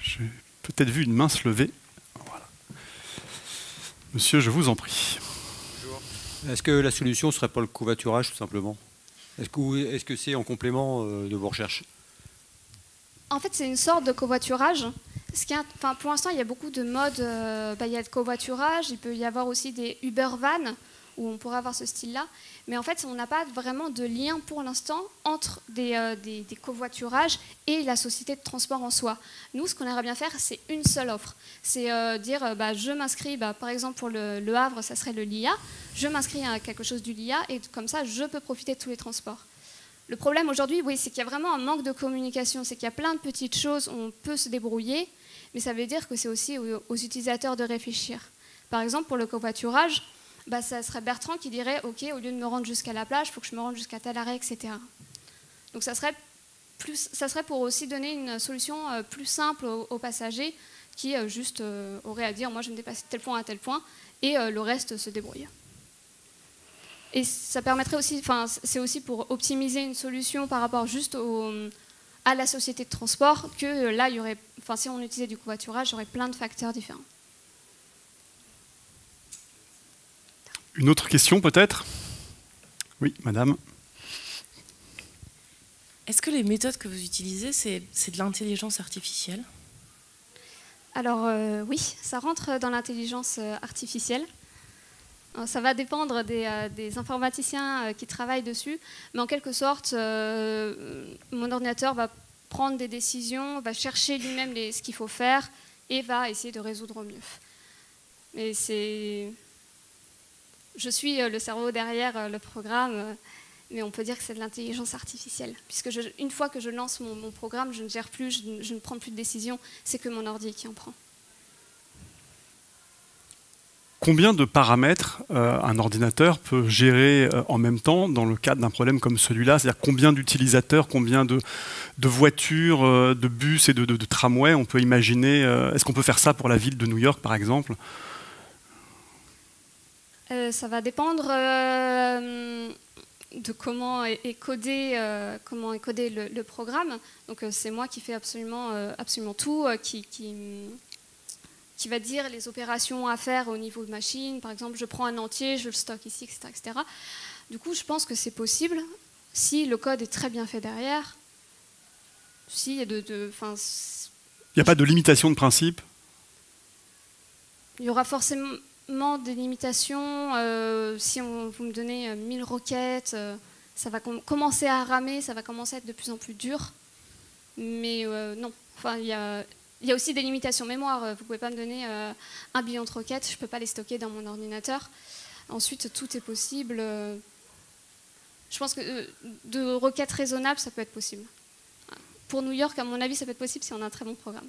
J'ai peut-être vu une main se lever. Voilà. Monsieur, je vous en prie. Bonjour. Est-ce que la solution ne serait pas le covoiturage, tout simplement? Est-ce que c'est en complément de vos recherches? En fait, c'est une sorte de covoiturage. Pour l'instant, il y a beaucoup de modes. Il y a le covoiturage, il peut y avoir aussi des Uber Van, où on pourrait avoir ce style-là. Mais en fait, on n'a pas vraiment de lien pour l'instant entre des covoiturages et la société de transport en soi. Nous, ce qu'on aimerait bien faire, c'est une seule offre. C'est dire, je m'inscris, par exemple pour le Havre, ça serait le LIA, je m'inscris à quelque chose du LIA et comme ça, je peux profiter de tous les transports. Le problème aujourd'hui, oui, c'est qu'il y a vraiment un manque de communication, c'est qu'il y a plein de petites choses où on peut se débrouiller, mais ça veut dire que c'est aussi aux utilisateurs de réfléchir. Par exemple, pour le covoiturage, ça serait Bertrand qui dirait « Ok, au lieu de me rendre jusqu'à la plage, il faut que je me rende jusqu'à tel arrêt, etc. » Donc ça serait pour aussi donner une solution plus simple aux passagers qui juste auraient à dire « Moi, je vais me dépasser de tel point à tel point » et le reste se débrouille. Et ça permettrait aussi, c'est aussi pour optimiser une solution par rapport juste à la société de transport que là, il y aurait, si on utilisait du covoiturage, il y aurait plein de facteurs différents. Une autre question peut-être? Oui, madame. Est-ce que les méthodes que vous utilisez, c'est de l'intelligence artificielle? Alors oui, ça rentre dans l'intelligence artificielle. Ça va dépendre des informaticiens qui travaillent dessus, mais en quelque sorte, mon ordinateur va prendre des décisions, va chercher lui-même ce qu'il faut faire et va essayer de résoudre au mieux. Mais je suis le cerveau derrière le programme, mais on peut dire que c'est de l'intelligence artificielle, puisque une fois que je lance mon programme, je ne gère plus, je ne prends plus de décisions, c'est que mon ordi qui en prend. Combien de paramètres un ordinateur peut gérer en même temps dans le cadre d'un problème comme celui-là? C'est-à-dire combien d'utilisateurs, combien de voitures, de bus et de tramways on peut imaginer? Est-ce qu'on peut faire ça pour la ville de New York, par exemple? Ça va dépendre de comment est codé le programme. Donc c'est moi qui fais absolument tout, qui va dire les opérations à faire au niveau de machine. Par exemple, je prends un entier, je le stocke ici, etc., etc. Du coup, je pense que c'est possible si le code est très bien fait derrière. Si il n'y a pas de limitation de principe? Il y aura forcément des limitations. Si vous me donnez 1000 requêtes, ça va commencer à ramer, ça va commencer à être de plus en plus dur. Mais non, enfin, il y a aussi des limitations mémoire. Vous ne pouvez pas me donner 1 billion de requêtes, je ne peux pas les stocker dans mon ordinateur. Ensuite, tout est possible. Je pense que de requêtes raisonnables, ça peut être possible. Pour New York, à mon avis, ça peut être possible si on a un très bon programme.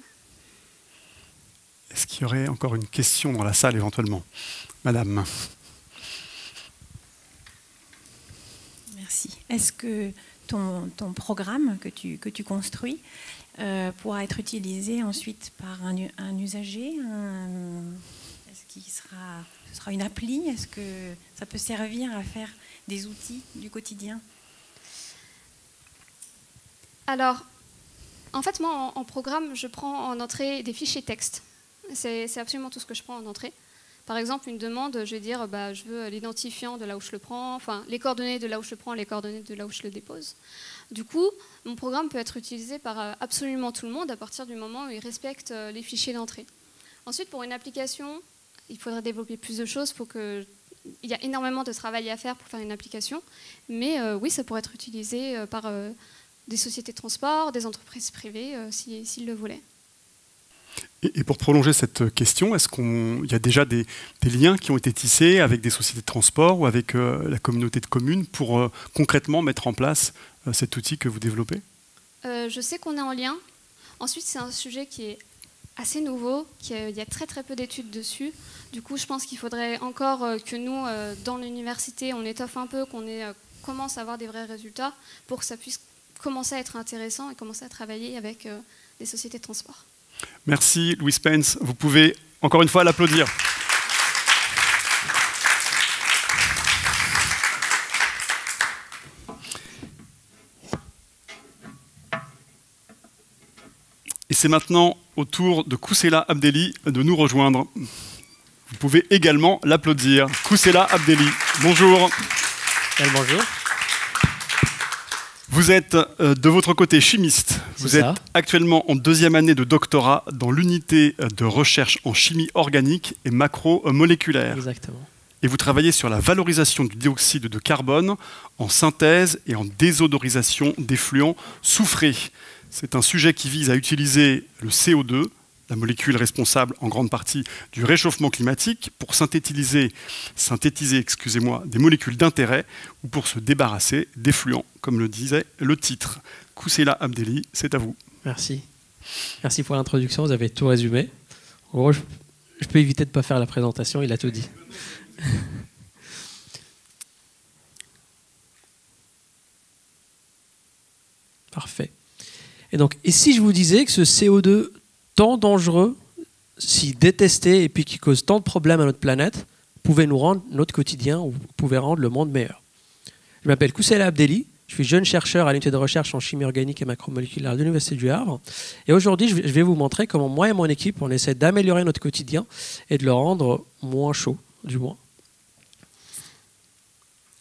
Est-ce qu'il y aurait encore une question dans la salle éventuellement? Madame. Merci. Est-ce que ton programme que tu construis pourra être utilisé ensuite par un usager? Est-ce que ce sera une appli? Est-ce que ça peut servir à faire des outils du quotidien? Alors, en fait, moi, en programme, je prends en entrée des fichiers texte. C'est absolument tout ce que je prends en entrée. Par exemple, une demande, je vais dire, je veux l'identifiant de là où je le prends, enfin, les coordonnées de là où je le prends, les coordonnées de là où je le dépose. Du coup, mon programme peut être utilisé par absolument tout le monde à partir du moment où il respecte les fichiers d'entrée. Ensuite, pour une application, il faudrait développer plus de choses. Il y a énormément de travail à faire pour faire une application. Mais oui, ça pourrait être utilisé par des sociétés de transport, des entreprises privées, s'ils le voulaient. Et pour prolonger cette question, est-ce qu'il y a déjà des liens qui ont été tissés avec des sociétés de transport ou avec la communauté de communes pour concrètement mettre en place cet outil que vous développez? Je sais qu'on est en lien. Ensuite, c'est un sujet qui est assez nouveau, il y a très très peu d'études dessus. Du coup, je pense qu'il faudrait encore que nous, dans l'université, on étoffe un peu, qu'on commence à avoir des vrais résultats pour que ça puisse commencer à être intéressant et commencer à travailler avec des sociétés de transport. Merci Louis Spence. Vous pouvez encore une fois l'applaudir. Et c'est maintenant au tour de Koussela Abdelli de nous rejoindre. Vous pouvez également l'applaudir. Koussela Abdelli, bonjour. Bonjour. Vous êtes de votre côté chimiste. Vous êtes actuellement en 2e année de doctorat dans l'unité de recherche en chimie organique et macromoléculaire. Exactement. Et vous travaillez sur la valorisation du dioxyde de carbone en synthèse et en désodorisation d'effluents soufrés. C'est un sujet qui vise à utiliser le CO2, la molécule responsable en grande partie du réchauffement climatique, pour synthétiser des molécules d'intérêt ou pour se débarrasser d'effluents, comme le disait le titre. Koussela Abdelli, c'est à vous. Merci. Merci pour l'introduction, vous avez tout résumé. En gros, je peux éviter de ne pas faire la présentation, il a tout dit. Parfait. Et donc, et si je vous disais que ce CO2 tant dangereux, si détesté et puis qui cause tant de problèmes à notre planète, pouvait nous rendre notre quotidien ou pouvait rendre le monde meilleur. Je m'appelle Koussela Abdelli, je suis jeune chercheur à l'unité de recherche en chimie organique et macromoléculaire de l'Université du Havre. Et aujourd'hui, je vais vous montrer comment moi et mon équipe, on essaie d'améliorer notre quotidien et de le rendre moins chaud, du moins.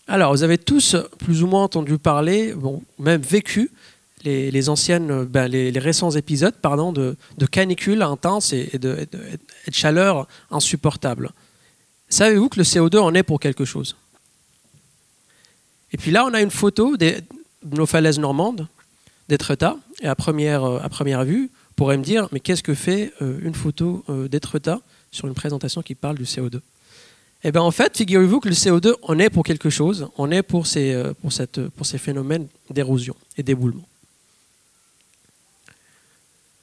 Alors, vous avez tous plus ou moins entendu parler, même vécu, les récents épisodes de canicules intenses et de chaleur insupportable. Savez-vous que le CO2 en est pour quelque chose? Et puis là, on a une photo de nos falaises normandes, d'Étretat. Et à première vue, on pourrait me dire, mais qu'est-ce que fait une photo d'Étretat sur une présentation qui parle du CO2? Eh bien, en fait, figurez-vous que le CO2 en est pour quelque chose. On est pour ces phénomènes d'érosion et d'éboulement.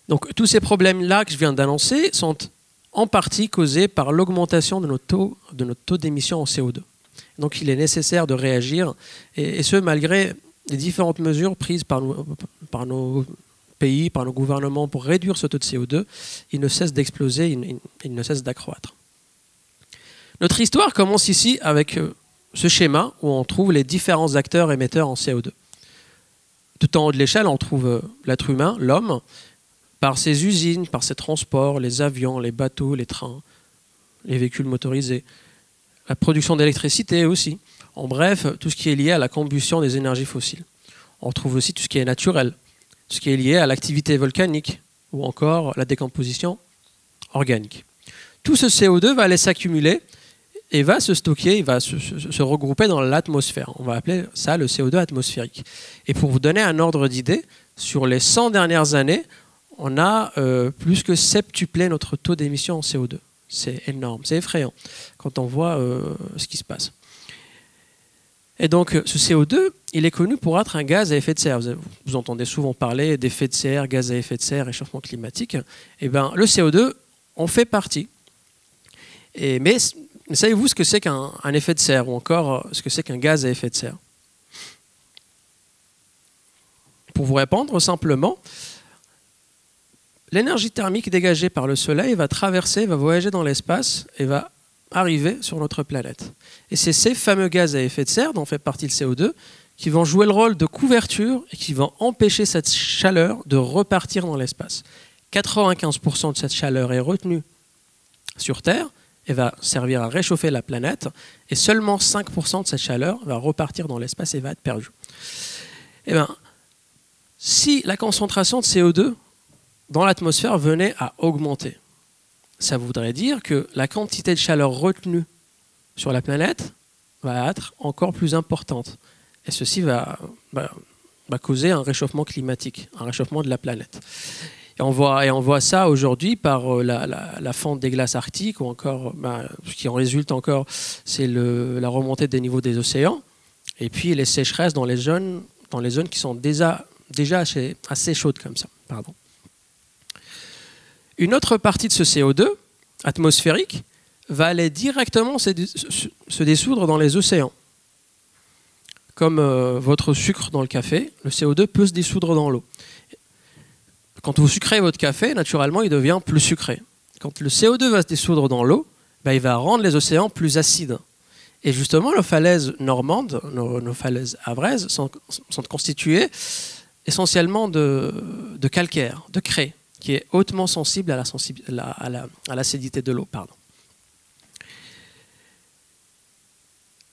Donc tous ces problèmes-là que je viens d'annoncer sont en partie causée par l'augmentation de notre taux d'émission en CO2. Donc il est nécessaire de réagir, et ce malgré les différentes mesures prises par nos pays, par nos gouvernements pour réduire ce taux de CO2, il ne cesse d'exploser, il ne cesse d'accroître. Notre histoire commence ici avec ce schéma où on trouve les différents acteurs émetteurs en CO2. Tout en haut de l'échelle, on trouve l'être humain, l'homme, par ses usines, par ses transports, les avions, les bateaux, les trains, les véhicules motorisés, la production d'électricité aussi. En bref, tout ce qui est lié à la combustion des énergies fossiles. On trouve aussi tout ce qui est naturel, ce qui est lié à l'activité volcanique ou encore la décomposition organique. Tout ce CO2 va aller s'accumuler et va se stocker, il va se regrouper dans l'atmosphère. On va appeler ça le CO2 atmosphérique. Et pour vous donner un ordre d'idée, sur les 100 dernières années, on a plus que septuplé notre taux d'émission en CO2. C'est énorme, c'est effrayant quand on voit ce qui se passe. Et donc ce CO2, il est connu pour être un gaz à effet de serre. Vous entendez souvent parler d'effet de serre, gaz à effet de serre, réchauffement climatique. Et bien, le CO2 en fait partie. Mais savez-vous ce que c'est qu'un effet de serre ou encore ce que c'est qu'un gaz à effet de serre? Pour vous répondre simplement, l'énergie thermique dégagée par le Soleil va traverser, va voyager dans l'espace et va arriver sur notre planète. Et c'est ces fameux gaz à effet de serre, dont fait partie le CO2, qui vont jouer le rôle de couverture et qui vont empêcher cette chaleur de repartir dans l'espace. 95% de cette chaleur est retenue sur Terre et va servir à réchauffer la planète, et seulement 5% de cette chaleur va repartir dans l'espace et va être perdue. Eh bien, si la concentration de CO2 dans l'atmosphère venait à augmenter, ça voudrait dire que la quantité de chaleur retenue sur la planète va être encore plus importante. Et ceci va causer un réchauffement climatique, un réchauffement de la planète. Et on voit ça aujourd'hui par la fonte des glaces arctiques, ou encore, ce qui en résulte encore, c'est la remontée des niveaux des océans, et puis les sécheresses dans les zones qui sont déjà assez chaudes comme ça. Pardon. Une autre partie de ce CO2 atmosphérique va aller directement se dissoudre dans les océans. Comme votre sucre dans le café, le CO2 peut se dissoudre dans l'eau. Quand vous sucrez votre café, naturellement, il devient plus sucré. Quand le CO2 va se dissoudre dans l'eau, il va rendre les océans plus acides. Et justement, nos falaises normandes, nos falaises havraises, sont constituées essentiellement de calcaire, de craie, qui est hautement sensible à l'acidité de l'eau.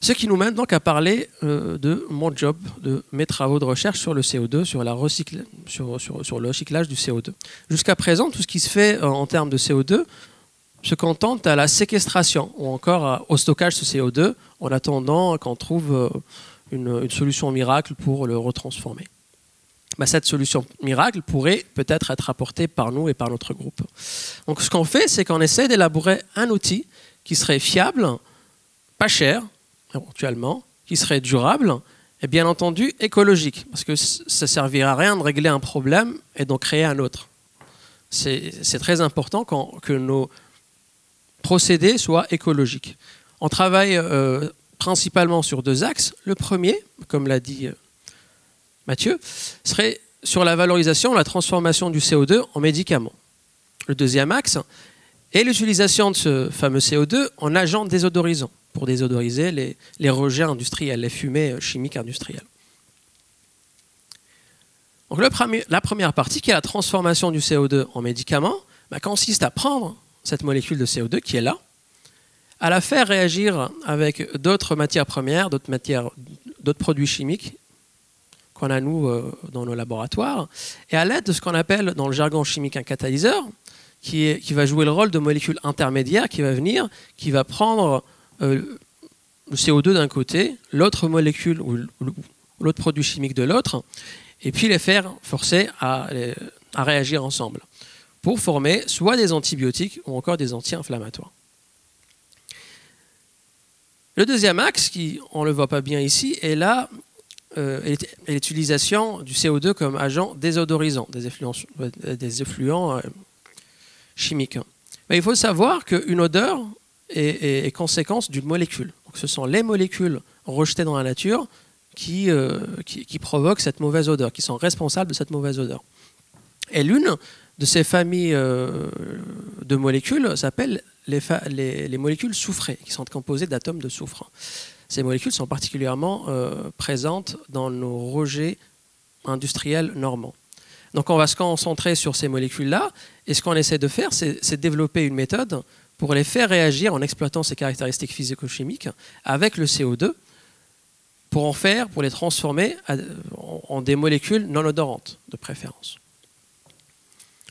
Ce qui nous mène donc à parler de mon job, de mes travaux de recherche sur le CO2, sur le recyclage du CO2. Jusqu'à présent, tout ce qui se fait en termes de CO2 se contente à la séquestration ou encore au stockage de ce CO2 en attendant qu'on trouve une solution miracle pour le retransformer. Cette solution miracle pourrait peut-être être apportée par nous et par notre groupe. Donc ce qu'on fait, c'est qu'on essaie d'élaborer un outil qui serait fiable, pas cher, éventuellement, qui serait durable et bien entendu écologique, parce que ça ne servira à rien de régler un problème et d'en créer un autre. C'est très important que nos procédés soient écologiques. On travaille principalement sur deux axes. Le premier, comme l'a dit Mathieu, serait sur la valorisation, la transformation du CO2 en médicaments. Le deuxième axe est l'utilisation de ce fameux CO2 en agent désodorisant, pour désodoriser les rejets industriels, les fumées chimiques industrielles. Donc la première partie, qui est la transformation du CO2 en médicament, consiste à prendre cette molécule de CO2 qui est là, à la faire réagir avec d'autres matières premières, d'autres produits chimiques qu'on a nous dans nos laboratoires, et à l'aide de ce qu'on appelle dans le jargon chimique un catalyseur, qui va jouer le rôle de molécule intermédiaire qui va prendre le CO2 d'un côté, l'autre molécule ou l'autre produit chimique de l'autre, et puis les faire forcer à réagir ensemble pour former soit des antibiotiques ou encore des anti-inflammatoires. Le deuxième axe, on ne le voit pas bien ici, est là l'utilisation du CO2 comme agent désodorisant, des effluents chimiques. Mais il faut savoir qu'une odeur est conséquence d'une molécule. Donc, ce sont les molécules rejetées dans la nature qui provoquent cette mauvaise odeur, qui sont responsables de cette mauvaise odeur. Et l'une de ces familles de molécules s'appelle les molécules soufrées, qui sont composées d'atomes de soufre. Ces molécules sont particulièrement présentes dans nos rejets industriels normands. Donc on va se concentrer sur ces molécules-là, et ce qu'on essaie de faire, c'est développer une méthode pour les faire réagir en exploitant ces caractéristiques physico-chimiques avec le CO2, pour les transformer en des molécules non odorantes, de préférence.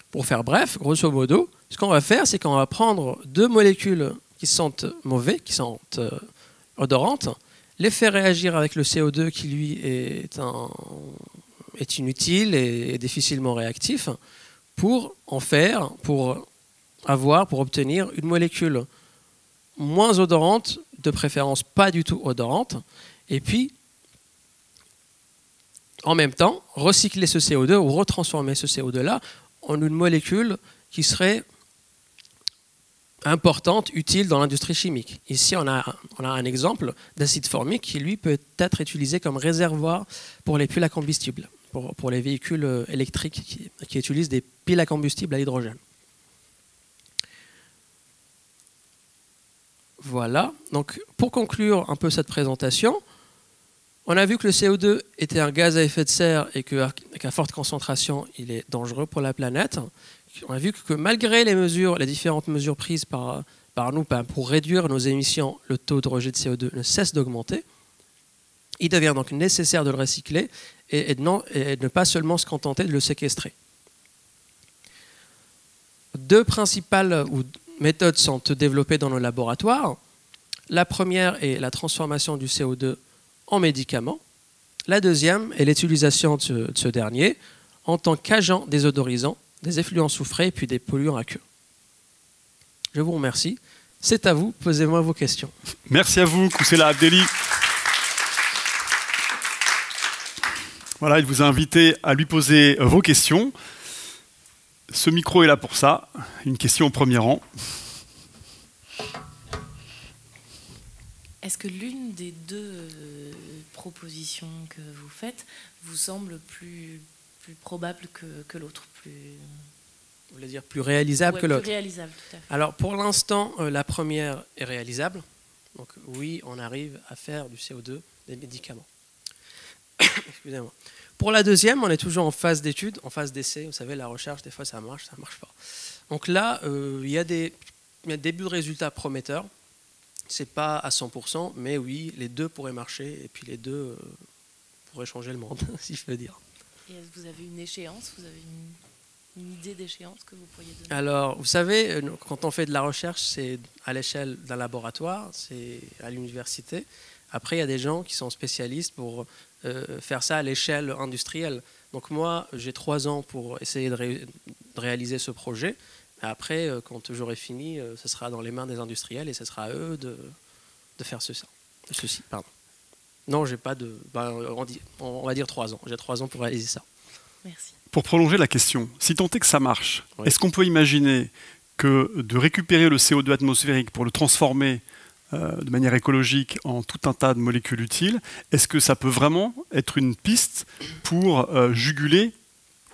Pour faire bref, grosso modo, ce qu'on va faire, c'est qu'on va prendre deux molécules qui sentent mauvais, qui sentent odorantes, les faire réagir avec le CO2 qui, lui, est inutile et difficilement réactif, pour obtenir une molécule moins odorante, de préférence pas du tout odorante, et puis, en même temps, recycler ce CO2 ou retransformer ce CO2-là en une molécule qui serait importante, utile dans l'industrie chimique. Ici, on a un exemple d'acide formique qui, lui, peut être utilisé comme réservoir pour les piles à combustible, pour les véhicules électriques qui utilisent des piles à combustible à hydrogène. Voilà. Donc, pour conclure un peu cette présentation, on a vu que le CO2 était un gaz à effet de serre et qu'à forte concentration, il est dangereux pour la planète. On a vu que malgré les différentes mesures prises par nous pour réduire nos émissions, le taux de rejet de CO2 ne cesse d'augmenter. Il devient donc nécessaire de le recycler et de ne pas seulement se contenter de le séquestrer. Deux principales méthodes sont développées dans nos laboratoires. La première est la transformation du CO2 en médicament. La deuxième est l'utilisation de ce dernier en tant qu'agent désodorisant des effluents soufrés et puis des polluants aqueux. Je vous remercie. C'est à vous, posez-moi vos questions. Merci à vous, Koussela Abdelli. Voilà, il vous a invité à lui poser vos questions. Ce micro est là pour ça. Une question au premier rang. Est-ce que l'une des deux propositions que vous faites vous semble plus probable que l'autre, Vous voulez dire plus réalisable que l'autre? Plus réalisable, tout à fait. Alors pour l'instant, la première est réalisable. Donc oui, on arrive à faire du CO2 des médicaments. Excusez-moi. Pour la deuxième, on est toujours en phase d'étude, en phase d'essai. Vous savez, la recherche, des fois, ça marche pas. Donc là, il y a des débuts de résultats prometteurs. C'est pas à 100%, mais oui, les deux pourraient marcher, et puis les deux pourraient changer le monde, si je peux dire. Et est-ce que vous avez une échéance? Vous avez une idée d'échéance que vous pourriez donner? Alors, vous savez, quand on fait de la recherche, c'est à l'échelle d'un laboratoire, c'est à l'université. Après, il y a des gens qui sont spécialistes pour faire ça à l'échelle industrielle. Donc moi, j'ai 3 ans pour essayer de réaliser ce projet. Après, quand j'aurai fini, ce sera dans les mains des industriels et ce sera à eux de faire ceci. Pardon. Non, j'ai pas de... on va dire 3 ans. J'ai 3 ans pour réaliser ça. Merci. Pour prolonger la question, si tant est que ça marche, oui. Est-ce qu'on peut imaginer que de récupérer le CO2 atmosphérique pour le transformer de manière écologique en tout un tas de molécules utiles, est-ce que ça peut vraiment être une piste pour juguler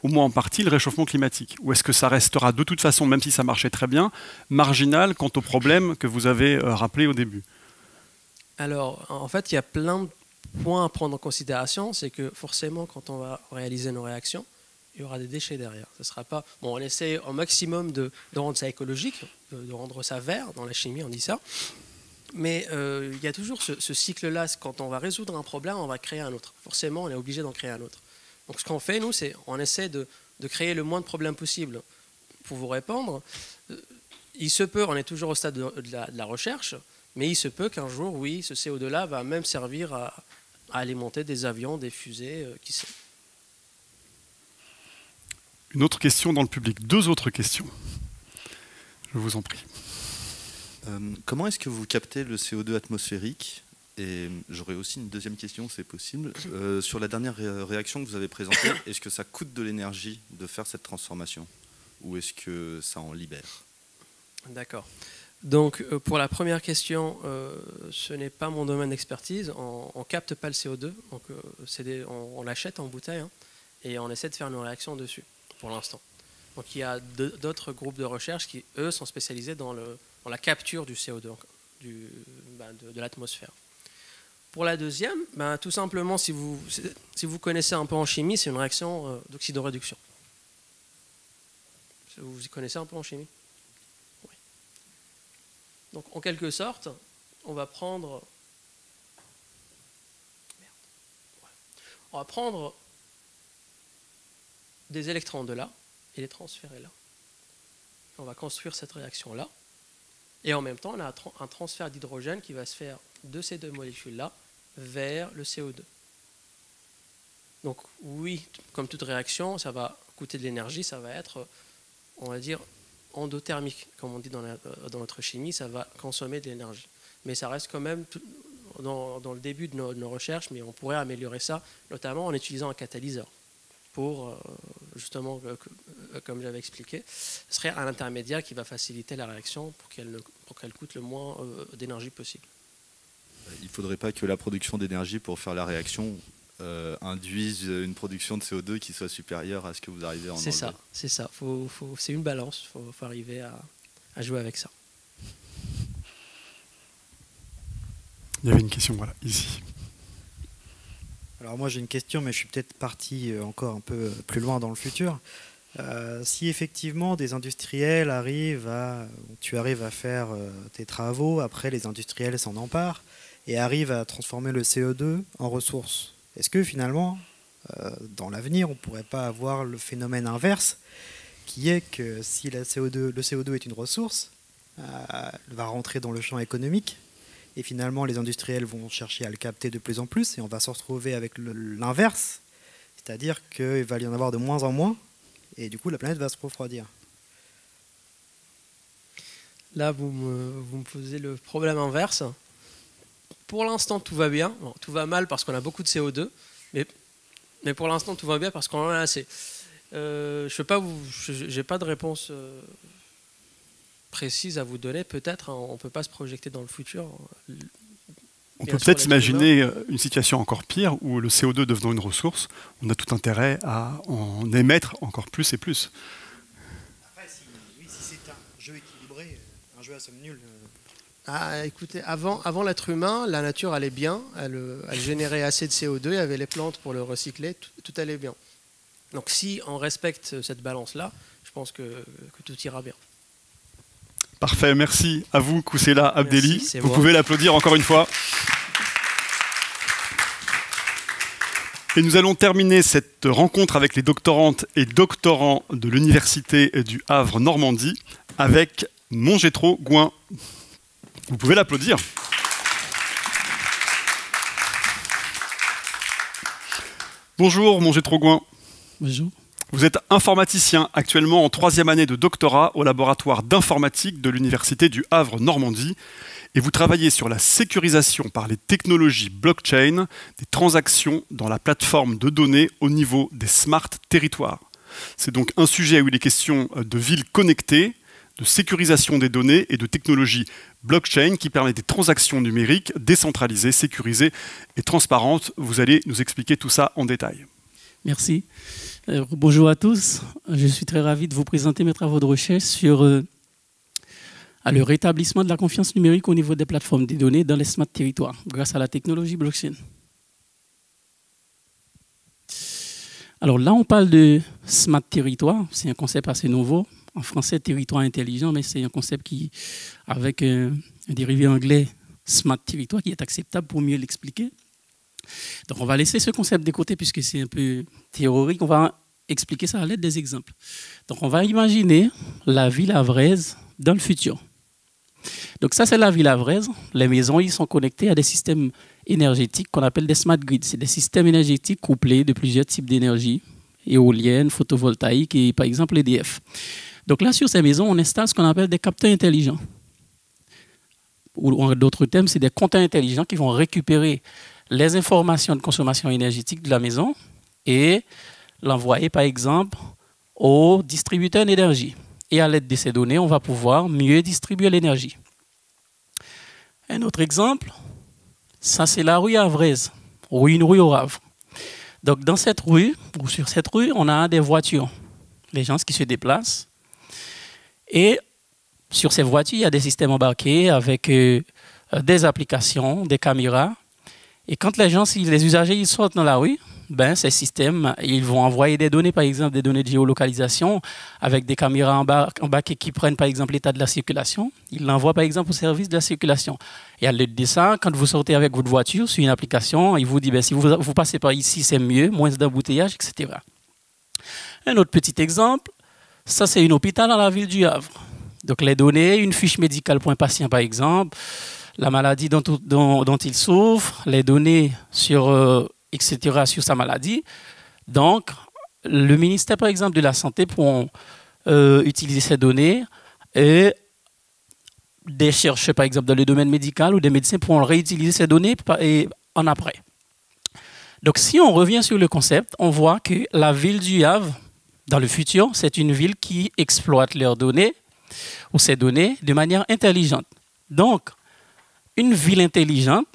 au moins en partie le réchauffement climatique? Ou est-ce que ça restera de toute façon, même si ça marchait très bien, marginal quant aux problèmes que vous avez rappelés au début? Alors, en fait, il y a plein de points à prendre en considération. C'est que forcément, quand on va réaliser nos réactions, il y aura des déchets derrière. Ce sera pas... Bon, on essaie au maximum de rendre ça écologique, de rendre ça vert. Dans la chimie, on dit ça. Mais il y a toujours ce cycle-là. Quand on va résoudre un problème, on va créer un autre. Forcément, on est obligé d'en créer un autre. Donc ce qu'on fait, nous, c'est on essaie de créer le moins de problèmes possible. Pour vous répondre, il se peut, on est toujours au stade de la recherche, mais il se peut qu'un jour, oui, ce CO2-là va même servir à alimenter des avions, des fusées, qui sait. Une autre question dans le public. 2 autres questions. Je vous en prie. Comment est-ce que vous captez le CO2 atmosphérique? Et j'aurais aussi une deuxième question, c'est possible. Sur la dernière réaction que vous avez présentée, est-ce que ça coûte de l'énergie de faire cette transformation? Ou est-ce que ça en libère? D'accord. Donc, pour la première question, ce n'est pas mon domaine d'expertise. On ne capte pas le CO2. Donc, on l'achète en bouteille, hein, et on essaie de faire une réaction dessus, pour l'instant. Donc, il y a d'autres groupes de recherche qui, eux, sont spécialisés dans la capture du CO2, donc, de l'atmosphère. Pour la deuxième, tout simplement, si vous connaissez un peu en chimie, c'est une réaction d'oxydoréduction. Vous y connaissez un peu en chimie? Oui. Donc, en quelque sorte, on va prendre des électrons de là et les transférer là. On va construire cette réaction-là. Et en même temps, on a un transfert d'hydrogène qui va se faire de ces deux molécules-là vers le CO2. Donc oui, comme toute réaction, ça va coûter de l'énergie, ça va être, on va dire, endothermique. Comme on dit dans notre chimie, ça va consommer de l'énergie. Mais ça reste quand même dans le début de nos recherches, mais on pourrait améliorer ça, notamment en utilisant un catalyseur. Pour, justement, comme j'avais expliqué, ce serait un intermédiaire qui va faciliter la réaction pour qu'elle coûte le moins d'énergie possible. Il ne faudrait pas que la production d'énergie pour faire la réaction induise une production de CO2 qui soit supérieure à ce que vous arrivez à en enlever. C'est ça. C'est une balance. Il faut arriver à jouer avec ça. Il y avait une question, voilà, ici. Alors moi j'ai une question, mais je suis peut-être parti encore un peu plus loin dans le futur. Si effectivement des industriels tu arrives à faire tes travaux, après les industriels s'en emparent et arrivent à transformer le CO2 en ressource, est-ce que finalement, dans l'avenir, on ne pourrait pas avoir le phénomène inverse, qui est que si le CO2 est une ressource, elle va rentrer dans le champ économique, et finalement, les industriels vont chercher à le capter de plus en plus, et on va se retrouver avec l'inverse, c'est-à-dire qu'il va y en avoir de moins en moins, et du coup, la planète va se refroidir. Là, vous me posez le problème inverse. Pour l'instant, tout va bien. Bon, tout va mal parce qu'on a beaucoup de CO2, mais pour l'instant, tout va bien parce qu'on en a assez. Je n'ai pas de réponse précise à vous donner. Peut-être, hein, on ne peut pas se projeter dans le futur. On peut peut-être imaginer une situation encore pire où le CO2 devenant une ressource, on a tout intérêt à en émettre encore plus et plus. Après, si c'est un jeu équilibré, un jeu à somme nulle... Écoutez, avant l'être humain, la nature allait bien, elle générait assez de CO2, il y avait les plantes pour le recycler, tout allait bien. Donc si on respecte cette balance-là, je pense que tout ira bien. Parfait, merci à vous, Koussela Abdelli. Merci, vous pouvez l'applaudir encore une fois. Et nous allons terminer cette rencontre avec les doctorantes et doctorants de l'Université du Havre Normandie avec Montgétro Gouin. Vous pouvez l'applaudir. Bonjour Montgétro Gouin. Bonjour. Vous êtes informaticien actuellement en 3e année de doctorat au laboratoire d'informatique de l'Université du Havre Normandie et vous travaillez sur la sécurisation par les technologies blockchain des transactions dans la plateforme de données au niveau des smart territoires. C'est donc un sujet où il est question de villes connectées, de sécurisation des données et de technologies blockchain qui permet des transactions numériques décentralisées, sécurisées et transparentes. Vous allez nous expliquer tout ça en détail. Merci. Bonjour à tous. Je suis très ravi de vous présenter mes travaux de recherche sur le rétablissement de la confiance numérique au niveau des plateformes des données dans les smart territoires grâce à la technologie blockchain. Alors là, on parle de smart territoire. C'est un concept assez nouveau. En français, territoire intelligent, mais c'est un concept qui, avec un dérivé anglais, smart territoire, qui est acceptable pour mieux l'expliquer. Donc on va laisser ce concept de côté puisque c'est un peu théorique. On va expliquer ça à l'aide des exemples. Donc on va imaginer la ville havraise dans le futur. Donc ça, c'est la ville havraise. Les maisons, ils sont connectées à des systèmes énergétiques qu'on appelle des smart grids. C'est des systèmes énergétiques couplés de plusieurs types d'énergie, éolienne, photovoltaïque et par exemple EDF. Donc là, sur ces maisons, on installe ce qu'on appelle des capteurs intelligents. Ou en d'autres termes, c'est des compteurs intelligents qui vont récupérer les informations de consommation énergétique de la maison et l'envoyer, par exemple, au distributeur d'énergie. et à l'aide de ces données, on va pouvoir mieux distribuer l'énergie. Un autre exemple, ça c'est la rue Havraise, ou une rue au Havre. Donc dans cette rue, ou sur cette rue, on a des voitures, les gens qui se déplacent. Et sur ces voitures, il y a des systèmes embarqués avec des applications, des caméras. Et quand les gens, les usagers, ils sortent dans la rue, ben, ces systèmes, ils vont envoyer des données, par exemple des données de géolocalisation, avec des caméras embarquées qui prennent par exemple l'état de la circulation. Ils l'envoient par exemple au service de la circulation. Et à l'aide de ça, quand vous sortez avec votre voiture sur une application, il vous dit, ben, si vous passez par ici, c'est mieux, moins d'embouteillage, etc. Un autre petit exemple, ça c'est un hôpital dans la ville du Havre. Donc les données, une fiche médicale pour un patient par exemple, la maladie dont il souffre, les données sur, etc. sur sa maladie. Donc le ministère par exemple de la Santé pourront utiliser ces données et des chercheurs par exemple dans le domaine médical ou des médecins pourront réutiliser ces données en après. Donc si on revient sur le concept, on voit que la ville du Havre, dans le futur, c'est une ville qui exploite leurs données ou ces données de manière intelligente. Donc, une ville intelligente,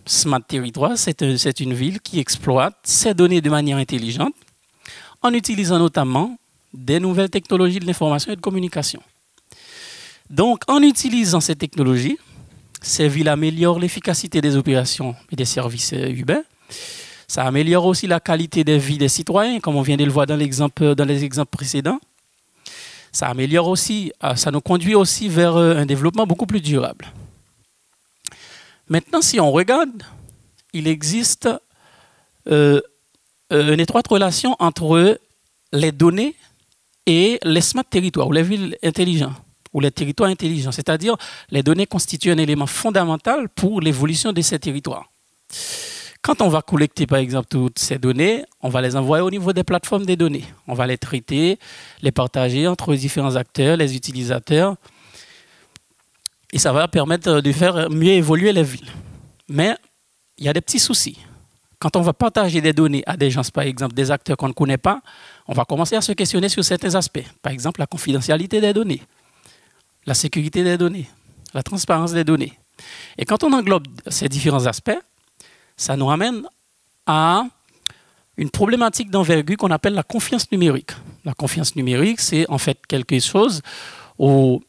Smart Territoire, c'est une ville qui exploite ces données de manière intelligente en utilisant notamment des nouvelles technologies de l'information et de communication. Donc, en utilisant ces technologies, ces villes améliorent l'efficacité des opérations et des services urbains. Ça améliore aussi la qualité de vie des citoyens, comme on vient de le voir dans les exemples précédents. Ça améliore aussi, ça nous conduit aussi vers un développement beaucoup plus durable. Maintenant, si on regarde, il existe une étroite relation entre les données et les smart territoires, ou les villes intelligentes, ou les territoires intelligents. C'est-à-dire, les données constituent un élément fondamental pour l'évolution de ces territoires. Quand on va collecter, par exemple, toutes ces données, on va les envoyer au niveau des plateformes des données. On va les traiter, les partager entre les différents acteurs, les utilisateurs. Et ça va permettre de faire mieux évoluer les villes. Mais il y a des petits soucis. Quand on va partager des données à des gens, par exemple, des acteurs qu'on ne connaît pas, on va commencer à se questionner sur certains aspects. Par exemple, la confidentialité des données, la sécurité des données, la transparence des données. Et quand on englobe ces différents aspects, ça nous ramène à une problématique d'envergure qu'on appelle la confiance numérique. La confiance numérique, c'est en fait quelque chose où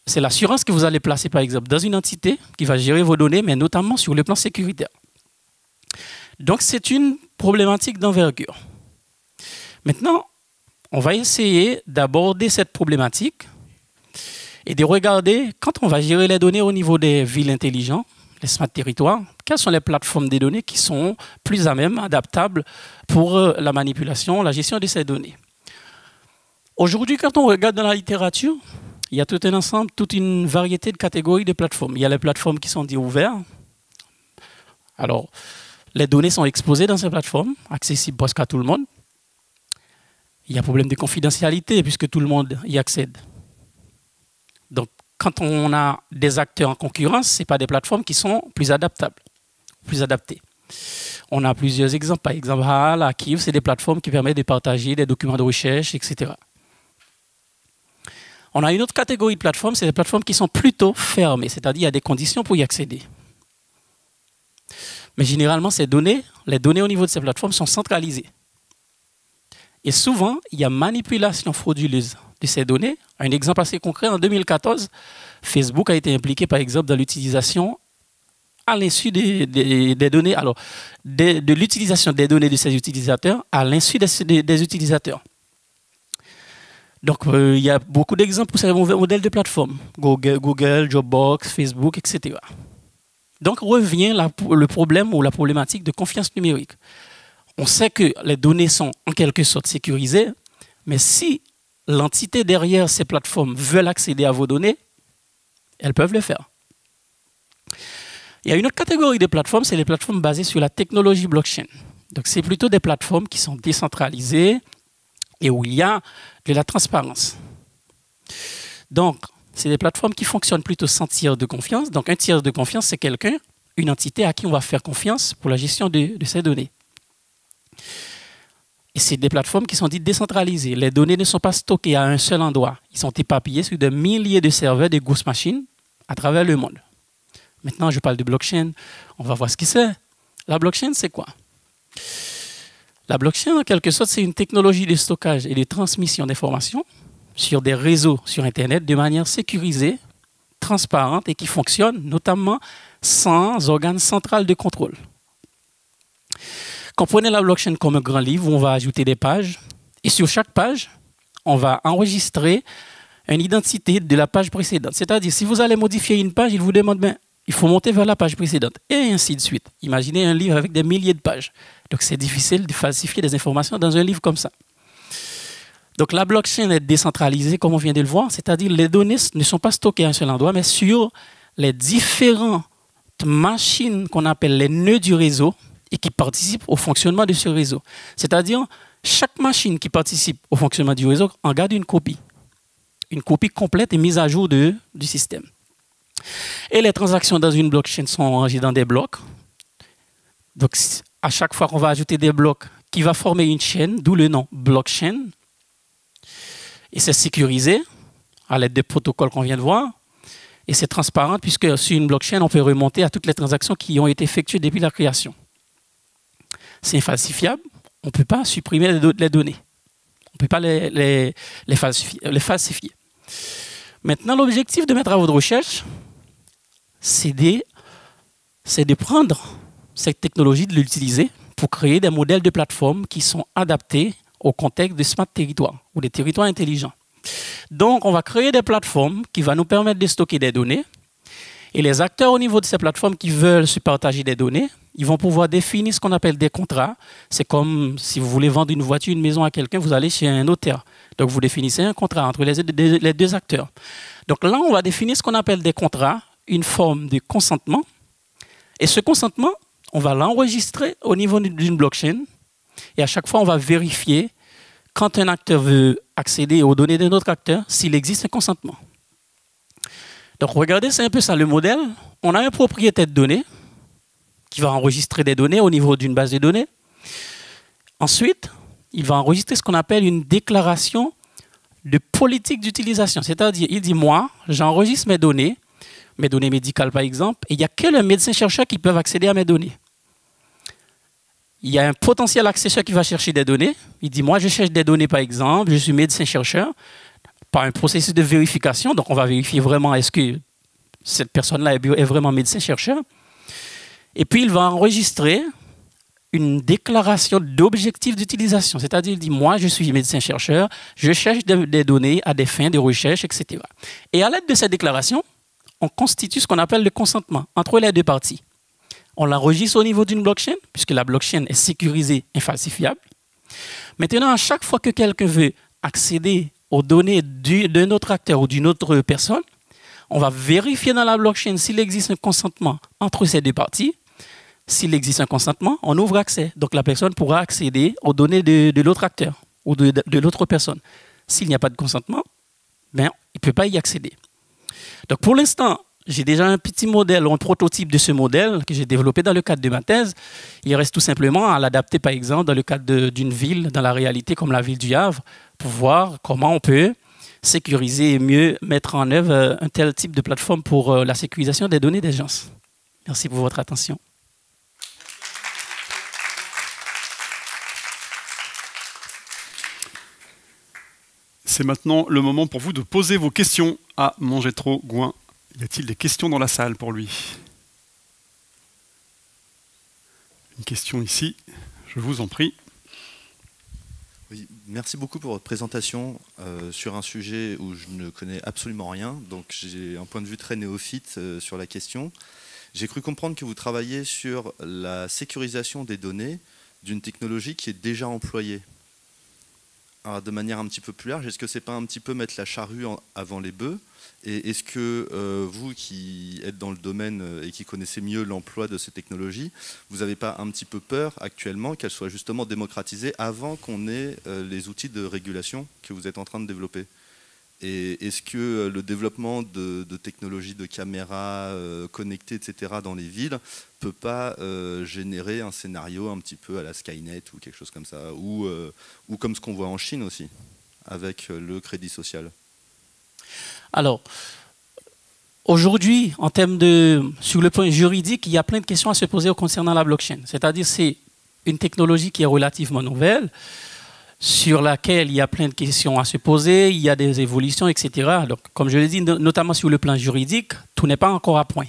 c'est l'assurance que vous allez placer, par exemple, dans une entité qui va gérer vos données, mais notamment sur le plan sécuritaire. Donc, c'est une problématique d'envergure. Maintenant, on va essayer d'aborder cette problématique et de regarder, quand on va gérer les données au niveau des villes intelligentes, les smart territoires, quelles sont les plateformes des données qui sont plus à même, adaptables pour la manipulation, la gestion de ces données. Aujourd'hui, quand on regarde dans la littérature, il y a tout un ensemble, toute une variété de catégories de plateformes. Il y a les plateformes qui sont dites ouvertes. Alors, les données sont exposées dans ces plateformes, accessibles presque à tout le monde. Il y a un problème de confidentialité puisque tout le monde y accède. Donc, quand on a des acteurs en concurrence, ce n'est pas des plateformes qui sont plus adaptables, plus adaptées. On a plusieurs exemples. Par exemple, HAL, Archive, c'est des plateformes qui permettent de partager des documents de recherche, etc. On a une autre catégorie de plateformes, c'est des plateformes qui sont plutôt fermées, c'est-à-dire qu'il y a des conditions pour y accéder. Mais généralement, ces données, les données au niveau de ces plateformes sont centralisées. Et souvent, il y a manipulation frauduleuse de ces données. Un exemple assez concret, en 2014, Facebook a été impliqué, par exemple, dans l'utilisation à l'insu des données, alors de l'utilisation des données de ces utilisateurs à l'insu des utilisateurs. Donc, il y a beaucoup d'exemples pour ces modèles de plateformes. Google, Dropbox, Facebook, etc. Donc, revient le problème ou la problématique de confiance numérique. On sait que les données sont en quelque sorte sécurisées, mais si l'entité derrière ces plateformes veut accéder à vos données, elles peuvent le faire. Il y a une autre catégorie de plateformes, c'est les plateformes basées sur la technologie blockchain. Donc, c'est plutôt des plateformes qui sont décentralisées et où il y a de la transparence. Donc, c'est des plateformes qui fonctionnent plutôt sans tiers de confiance. Donc, un tiers de confiance, c'est quelqu'un, une entité à qui on va faire confiance pour la gestion de ces données. Et c'est des plateformes qui sont dites décentralisées. Les données ne sont pas stockées à un seul endroit. Ils sont éparpillés sur des milliers de serveurs, de grosses machines à travers le monde. Maintenant, je parle de blockchain. On va voir ce que c'est. La blockchain, c'est quoi? La blockchain, en quelque sorte, c'est une technologie de stockage et de transmission d'informations sur des réseaux sur Internet de manière sécurisée, transparente et qui fonctionne notamment sans organe central de contrôle. Comprenez la blockchain comme un grand livre où on va ajouter des pages et sur chaque page, on va enregistrer une identité de la page précédente. C'est-à-dire, si vous allez modifier une page, il vous demande, il faut monter vers la page précédente et ainsi de suite. Imaginez un livre avec des milliers de pages. Donc, c'est difficile de falsifier des informations dans un livre comme ça. Donc, la blockchain est décentralisée, comme on vient de le voir, c'est-à-dire les données ne sont pas stockées à un seul endroit, mais sur les différentes machines qu'on appelle les nœuds du réseau et qui participent au fonctionnement de ce réseau. C'est-à-dire, chaque machine qui participe au fonctionnement du réseau en garde une copie complète et mise à jour du système. Et les transactions dans une blockchain sont rangées dans des blocs. Donc, à chaque fois qu'on va ajouter des blocs qui va former une chaîne, d'où le nom blockchain. Et c'est sécurisé à l'aide des protocoles qu'on vient de voir. Et c'est transparent puisque sur une blockchain, on peut remonter à toutes les transactions qui ont été effectuées depuis la création. C'est infalsifiable. On ne peut pas supprimer les données. On ne peut pas les falsifier. Maintenant, l'objectif de mes travaux de recherche, c'est de prendre cette technologie, de l'utiliser pour créer des modèles de plateformes qui sont adaptés au contexte de smart territoires ou des territoires intelligents. Donc, on va créer des plateformes qui vont nous permettre de stocker des données. Et les acteurs au niveau de ces plateformes qui veulent se partager des données, ils vont pouvoir définir ce qu'on appelle des contrats. C'est comme si vous voulez vendre une voiture, une maison à quelqu'un, vous allez chez un notaire. Donc, vous définissez un contrat entre les deux acteurs. Donc là, on va définir ce qu'on appelle des contrats, une forme de consentement. Et ce consentement, on va l'enregistrer au niveau d'une blockchain. Et à chaque fois, on va vérifier quand un acteur veut accéder aux données d'un autre acteur, s'il existe un consentement. Donc regardez, c'est un peu ça le modèle. On a un propriétaire de données qui va enregistrer des données au niveau d'une base de données. Ensuite, il va enregistrer ce qu'on appelle une déclaration de politique d'utilisation. C'est-à-dire, il dit, moi, j'enregistre mes données médicales par exemple, et il n'y a que les médecins-chercheurs qui peuvent accéder à mes données. Il y a un potentiel accesseur qui va chercher des données. Il dit, moi, je cherche des données par exemple, je suis médecin-chercheur, par un processus de vérification. Donc, on va vérifier vraiment est-ce que cette personne-là est vraiment médecin-chercheur. Et puis, il va enregistrer une déclaration d'objectif d'utilisation. C'est-à-dire, il dit, moi, je suis médecin-chercheur, je cherche des données à des fins de recherche, etc. Et à l'aide de cette déclaration, on constitue ce qu'on appelle le consentement entre les deux parties. On l'enregistre au niveau d'une blockchain, puisque la blockchain est sécurisée, infalsifiable. Maintenant, à chaque fois que quelqu'un veut accéder aux données d'un autre acteur ou d'une autre personne, on va vérifier dans la blockchain s'il existe un consentement entre ces deux parties. S'il existe un consentement, on ouvre accès. Donc la personne pourra accéder aux données de l'autre acteur ou de l'autre personne. S'il n'y a pas de consentement, il ne peut pas y accéder. Donc pour l'instant, j'ai déjà un petit modèle, un prototype de ce modèle que j'ai développé dans le cadre de ma thèse. Il reste tout simplement à l'adapter, par exemple, dans le cadre d'une ville, dans la réalité comme la ville du Havre, pour voir comment on peut sécuriser et mieux mettre en œuvre un tel type de plateforme pour la sécurisation des données des gens. Merci pour votre attention. C'est maintenant le moment pour vous de poser vos questions à Mangétro Gouin. Y a-t-il des questions dans la salle pour lui? Une question ici, je vous en prie. Oui, merci beaucoup pour votre présentation sur un sujet où je ne connais absolument rien. Donc j'ai un point de vue très néophyte sur la question. J'ai cru comprendre que vous travaillez sur la sécurisation des données d'une technologie qui est déjà employée. Alors, de manière un petit peu plus large, est-ce que c'est pas un petit peu mettre la charrue avant les bœufs? Et est-ce que vous qui êtes dans le domaine et qui connaissez mieux l'emploi de ces technologies, vous n'avez pas un petit peu peur actuellement qu'elles soient justement démocratisées avant qu'on ait les outils de régulation que vous êtes en train de développer? Et est-ce que le développement de technologies de caméras connectées, etc., dans les villes, peut pas générer un scénario un petit peu à la Skynet ou quelque chose comme ça, ou comme ce qu'on voit en Chine aussi, avec le crédit social? Alors, aujourd'hui, sur le point juridique, il y a plein de questions à se poser concernant la blockchain. C'est-à-dire, c'est une technologie qui est relativement nouvelle, sur laquelle il y a plein de questions à se poser, il y a des évolutions, etc. Donc, comme je l'ai dit, notamment sur le plan juridique, tout n'est pas encore à point.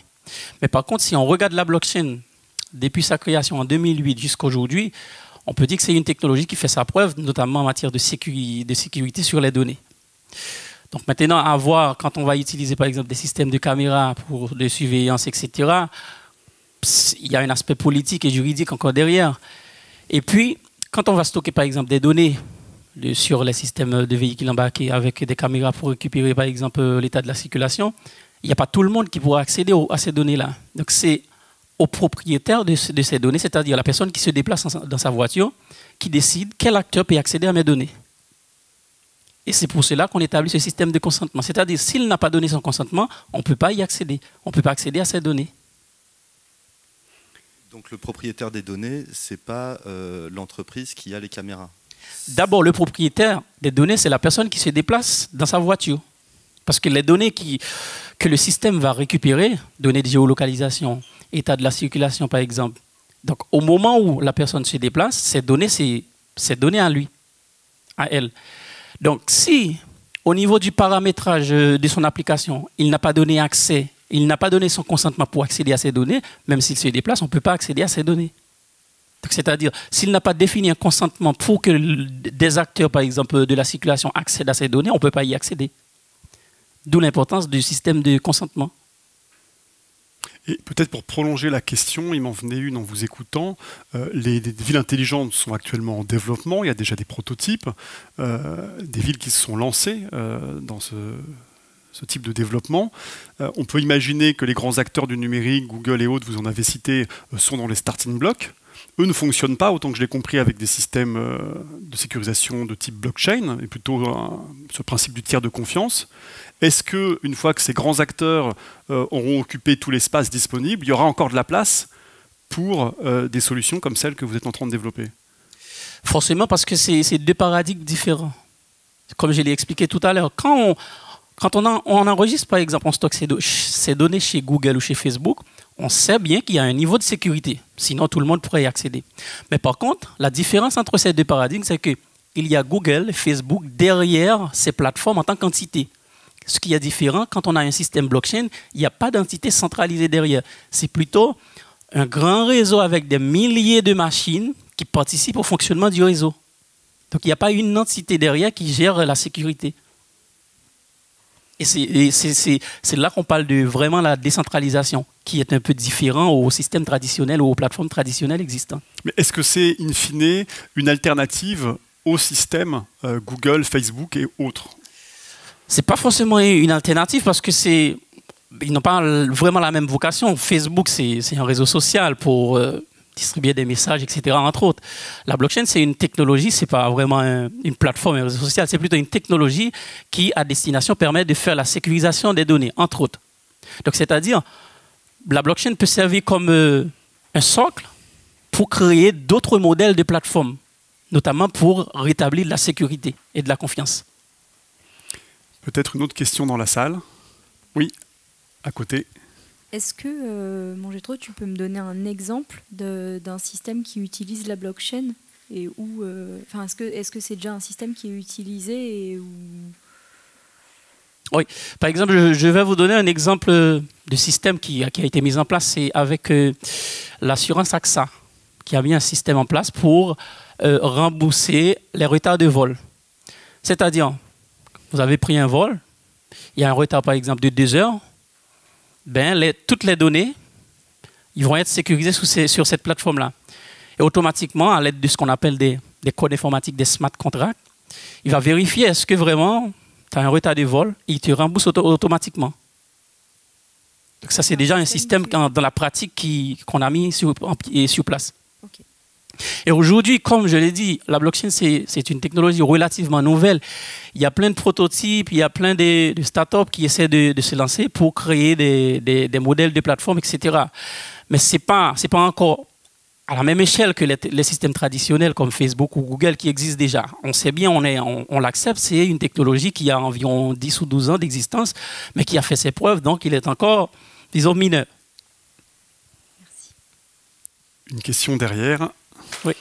Mais par contre, si on regarde la blockchain depuis sa création en 2008 jusqu'à aujourd'hui, on peut dire que c'est une technologie qui fait sa preuve, notamment en matière de sécurité sur les données. Donc maintenant, à voir, quand on va utiliser par exemple des systèmes de caméras pour de surveillance, etc., il y a un aspect politique et juridique encore derrière. Et puis, quand on va stocker par exemple des données sur les systèmes de véhicules embarqués avec des caméras pour récupérer par exemple l'état de la circulation, il n'y a pas tout le monde qui pourra accéder à ces données-là. Donc c'est au propriétaire de ces données, c'est-à-dire la personne qui se déplace dans sa voiture, qui décide quel acteur peut accéder à mes données. Et c'est pour cela qu'on établit ce système de consentement. C'est-à-dire s'il n'a pas donné son consentement, on ne peut pas y accéder. On ne peut pas accéder à ces données. Donc le propriétaire des données, ce n'est pas l'entreprise qui a les caméras? D'abord, le propriétaire des données, c'est la personne qui se déplace dans sa voiture. Parce que les données que le système va récupérer, données de géolocalisation, état de la circulation par exemple, donc au moment où la personne se déplace, ces données, c'est donné à lui, à elle. Donc si, au niveau du paramétrage de son application, il n'a pas donné accès, il n'a pas donné son consentement pour accéder à ces données, même s'il se déplace, on ne peut pas accéder à ces données. C'est-à-dire, s'il n'a pas défini un consentement pour que des acteurs, par exemple, de la circulation accèdent à ces données, on ne peut pas y accéder. D'où l'importance du système de consentement. Et peut-être pour prolonger la question, il m'en venait une en vous écoutant. Les villes intelligentes sont actuellement en développement, il y a déjà des prototypes, des villes qui se sont lancées dans ce type de développement. On peut imaginer que les grands acteurs du numérique, Google et autres, vous en avez cité, sont dans les starting blocks. Eux ne fonctionnent pas, autant que je l'ai compris, avec des systèmes de sécurisation de type blockchain, et plutôt ce principe du tiers de confiance. Est-ce qu'une fois que ces grands acteurs auront occupé tout l'espace disponible, il y aura encore de la place pour des solutions comme celles que vous êtes en train de développer? Forcément, parce que c'est deux paradigmes différents. Comme je l'ai expliqué tout à l'heure, quand on enregistre, par exemple, on stocke ces données chez Google ou chez Facebook, on sait bien qu'il y a un niveau de sécurité. Sinon, tout le monde pourrait y accéder. Mais par contre, la différence entre ces deux paradigmes, c'est qu'il y a Google, Facebook derrière ces plateformes en tant qu'entité. Ce qui est différent, quand on a un système blockchain, il n'y a pas d'entité centralisée derrière. C'est plutôt un grand réseau avec des milliers de machines qui participent au fonctionnement du réseau. Donc, il n'y a pas une entité derrière qui gère la sécurité. Et c'est là qu'on parle de vraiment la décentralisation, qui est un peu différent au système traditionnel ou aux plateformes traditionnelles existantes. Mais est-ce que c'est, in fine, une alternative au système Google, Facebook et autres? C'est pas forcément une alternative parce que ils n'ont pas vraiment la même vocation. Facebook, c'est un réseau social pour distribuer des messages, etc., entre autres. La blockchain, c'est une technologie, c'est pas vraiment une plateforme, un réseau social, c'est plutôt une technologie qui, à destination, permet de faire la sécurisation des données, entre autres. Donc, c'est-à-dire, la blockchain peut servir comme un socle pour créer d'autres modèles de plateformes, notamment pour rétablir de la sécurité et de la confiance. Peut-être une autre question dans la salle? Oui, à côté. Est-ce que, Mangétro, tu peux me donner un exemple d'un système qui utilise la blockchain et où, est-ce que c'est déjà un système qui est utilisé et où... Oui, par exemple, je vais vous donner un exemple de système qui a été mis en place, c'est avec l'assurance AXA, qui a mis un système en place pour rembourser les retards de vol. C'est-à-dire, vous avez pris un vol, il y a un retard par exemple de 2 heures, toutes les données ils vont être sécurisées sur cette plateforme-là. Et automatiquement, à l'aide de ce qu'on appelle des codes informatiques, des smart contracts, il va vérifier est-ce que vraiment tu as un retard de vol et il te rembourse automatiquement. Donc ça, c'est déjà un système dans la pratique qu'on a mis sur place. Okay. Et aujourd'hui, comme je l'ai dit, la blockchain, c'est une technologie relativement nouvelle. Il y a plein de prototypes, il y a plein de startups qui essaient de se lancer pour créer des modèles de plateformes, etc. Mais ce n'est pas encore à la même échelle que les systèmes traditionnels comme Facebook ou Google qui existent déjà. On sait bien, on l'accepte, c'est une technologie qui a environ 10 ou 12 ans d'existence, mais qui a fait ses preuves, donc il est encore, disons, mineur. Merci. Une question derrière. Oui.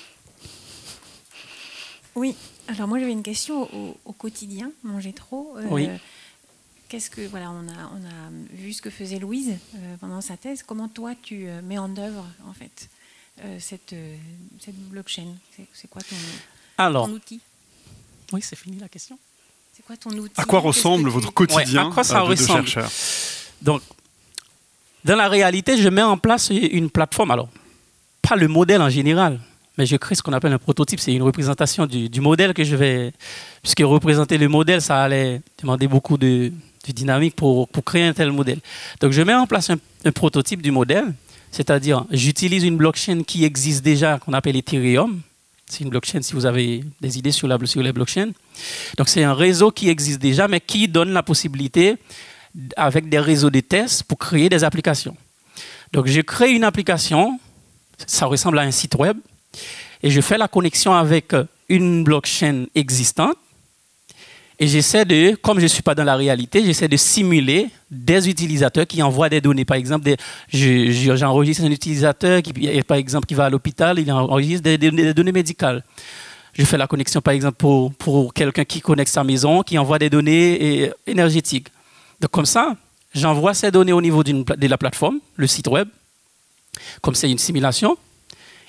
Oui, alors moi j'avais une question au quotidien, manger trop. Oui. Qu'est-ce que, voilà, on a vu ce que faisait Louise pendant sa thèse. Comment toi tu mets en œuvre en fait cette blockchain? C'est quoi ton outil? Oui, c'est fini la question. C'est quoi ton outil? À quoi ressemble votre quotidien à quoi ça de ressemble? chercheur? Donc, dans la réalité, je mets en place une plateforme. Alors, pas le modèle en général, mais je crée ce qu'on appelle un prototype. C'est une représentation du modèle que je vais... Puisque représenter le modèle, ça allait demander beaucoup de dynamique pour créer un tel modèle. Donc, je mets en place un prototype du modèle, c'est-à-dire j'utilise une blockchain qui existe déjà, qu'on appelle Ethereum. C'est une blockchain, si vous avez des idées sur les blockchains. Donc, c'est un réseau qui existe déjà, mais qui donne la possibilité, avec des réseaux de tests, pour créer des applications. Donc, je crée une application, ça ressemble à un site web, et je fais la connexion avec une blockchain existante, et j'essaie de, comme je ne suis pas dans la réalité, j'essaie de simuler des utilisateurs qui envoient des données. Par exemple, j'enregistre un utilisateur qui, par exemple, qui va à l'hôpital, il enregistre des données médicales. Je fais la connexion, par exemple, pour quelqu'un qui connecte sa maison, qui envoie des données énergétiques. Donc, comme ça, j'envoie ces données au niveau de la plateforme, le site web, comme c'est une simulation.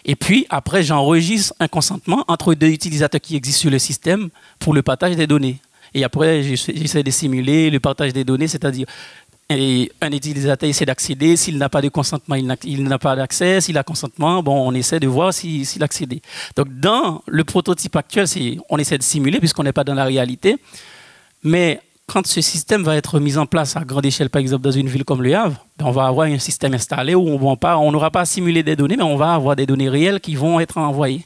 Et puis, après, j'enregistre un consentement entre deux utilisateurs qui existent sur le système pour le partage des données. Et après, j'essaie de simuler le partage des données, c'est-à-dire un utilisateur essaie d'accéder, s'il n'a pas de consentement, il n'a pas d'accès, s'il a consentement, bon, on essaie de voir s'il accède. Donc, dans le prototype actuel, on essaie de simuler puisqu'on n'est pas dans la réalité. Mais quand ce système va être mis en place à grande échelle, par exemple dans une ville comme Le Havre, on va avoir un système installé où on n'aura pas à simuler des données, mais on va avoir des données réelles qui vont être envoyées.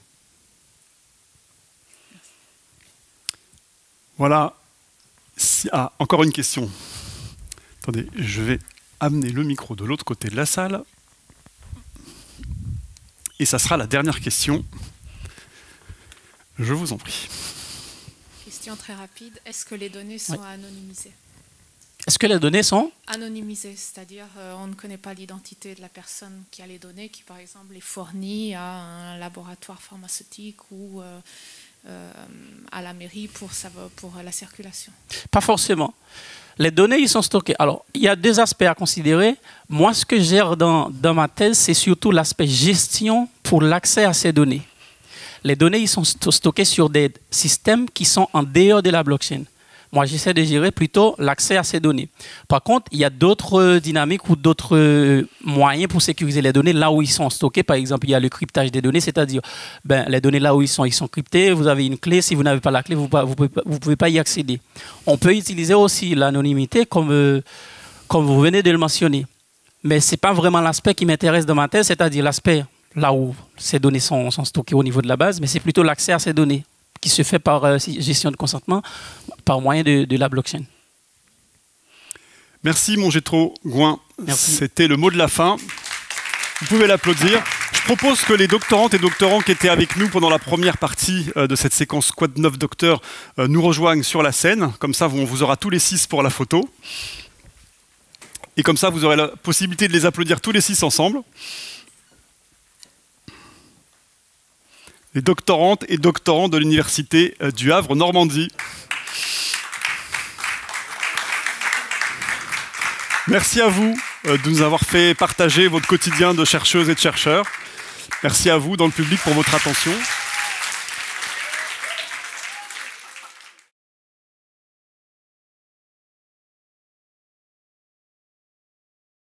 Voilà. Encore une question. Attendez, je vais amener le micro de l'autre côté de la salle. Et ça sera la dernière question. Je vous en prie. Question très rapide. Est-ce que les données sont anonymisées? Est-ce que les données sont anonymisées, c'est-à-dire on ne connaît pas l'identité de la personne qui a les données, qui par exemple est fournie à un laboratoire pharmaceutique ou à la mairie pour la circulation? Pas forcément. Les données, ils sont stockées. Alors, il y a deux aspects à considérer. Moi, ce que je gère dans ma thèse, c'est surtout l'aspect gestion pour l'accès à ces données. Les données, ils sont stockées sur des systèmes qui sont en dehors de la blockchain. Moi, j'essaie de gérer plutôt l'accès à ces données. Par contre, il y a d'autres dynamiques ou d'autres moyens pour sécuriser les données là où ils sont stockés. Par exemple, il y a le cryptage des données, c'est-à-dire les données là où ils sont cryptées, vous avez une clé. Si vous n'avez pas la clé, vous ne pouvez pas y accéder. On peut utiliser aussi l'anonymité comme vous venez de le mentionner. Mais ce n'est pas vraiment l'aspect qui m'intéresse dans ma thèse, c'est-à-dire l'aspect là où ces données sont stockées au niveau de la base, mais c'est plutôt l'accès à ces données qui se fait par gestion de consentement, par moyen de la blockchain. Merci Mongetro Gouin. C'était le mot de la fin. Vous pouvez l'applaudir. Je propose que les doctorantes et doctorants qui étaient avec nous pendant la première partie de cette séquence Quad 9 Docteurs nous rejoignent sur la scène. Comme ça, on vous aura tous les 6 pour la photo. Et comme ça, vous aurez la possibilité de les applaudir tous les 6 ensemble. Les doctorantes et doctorants de l'Université du Havre Normandie. Merci à vous de nous avoir fait partager votre quotidien de chercheuses et de chercheurs. Merci à vous dans le public pour votre attention.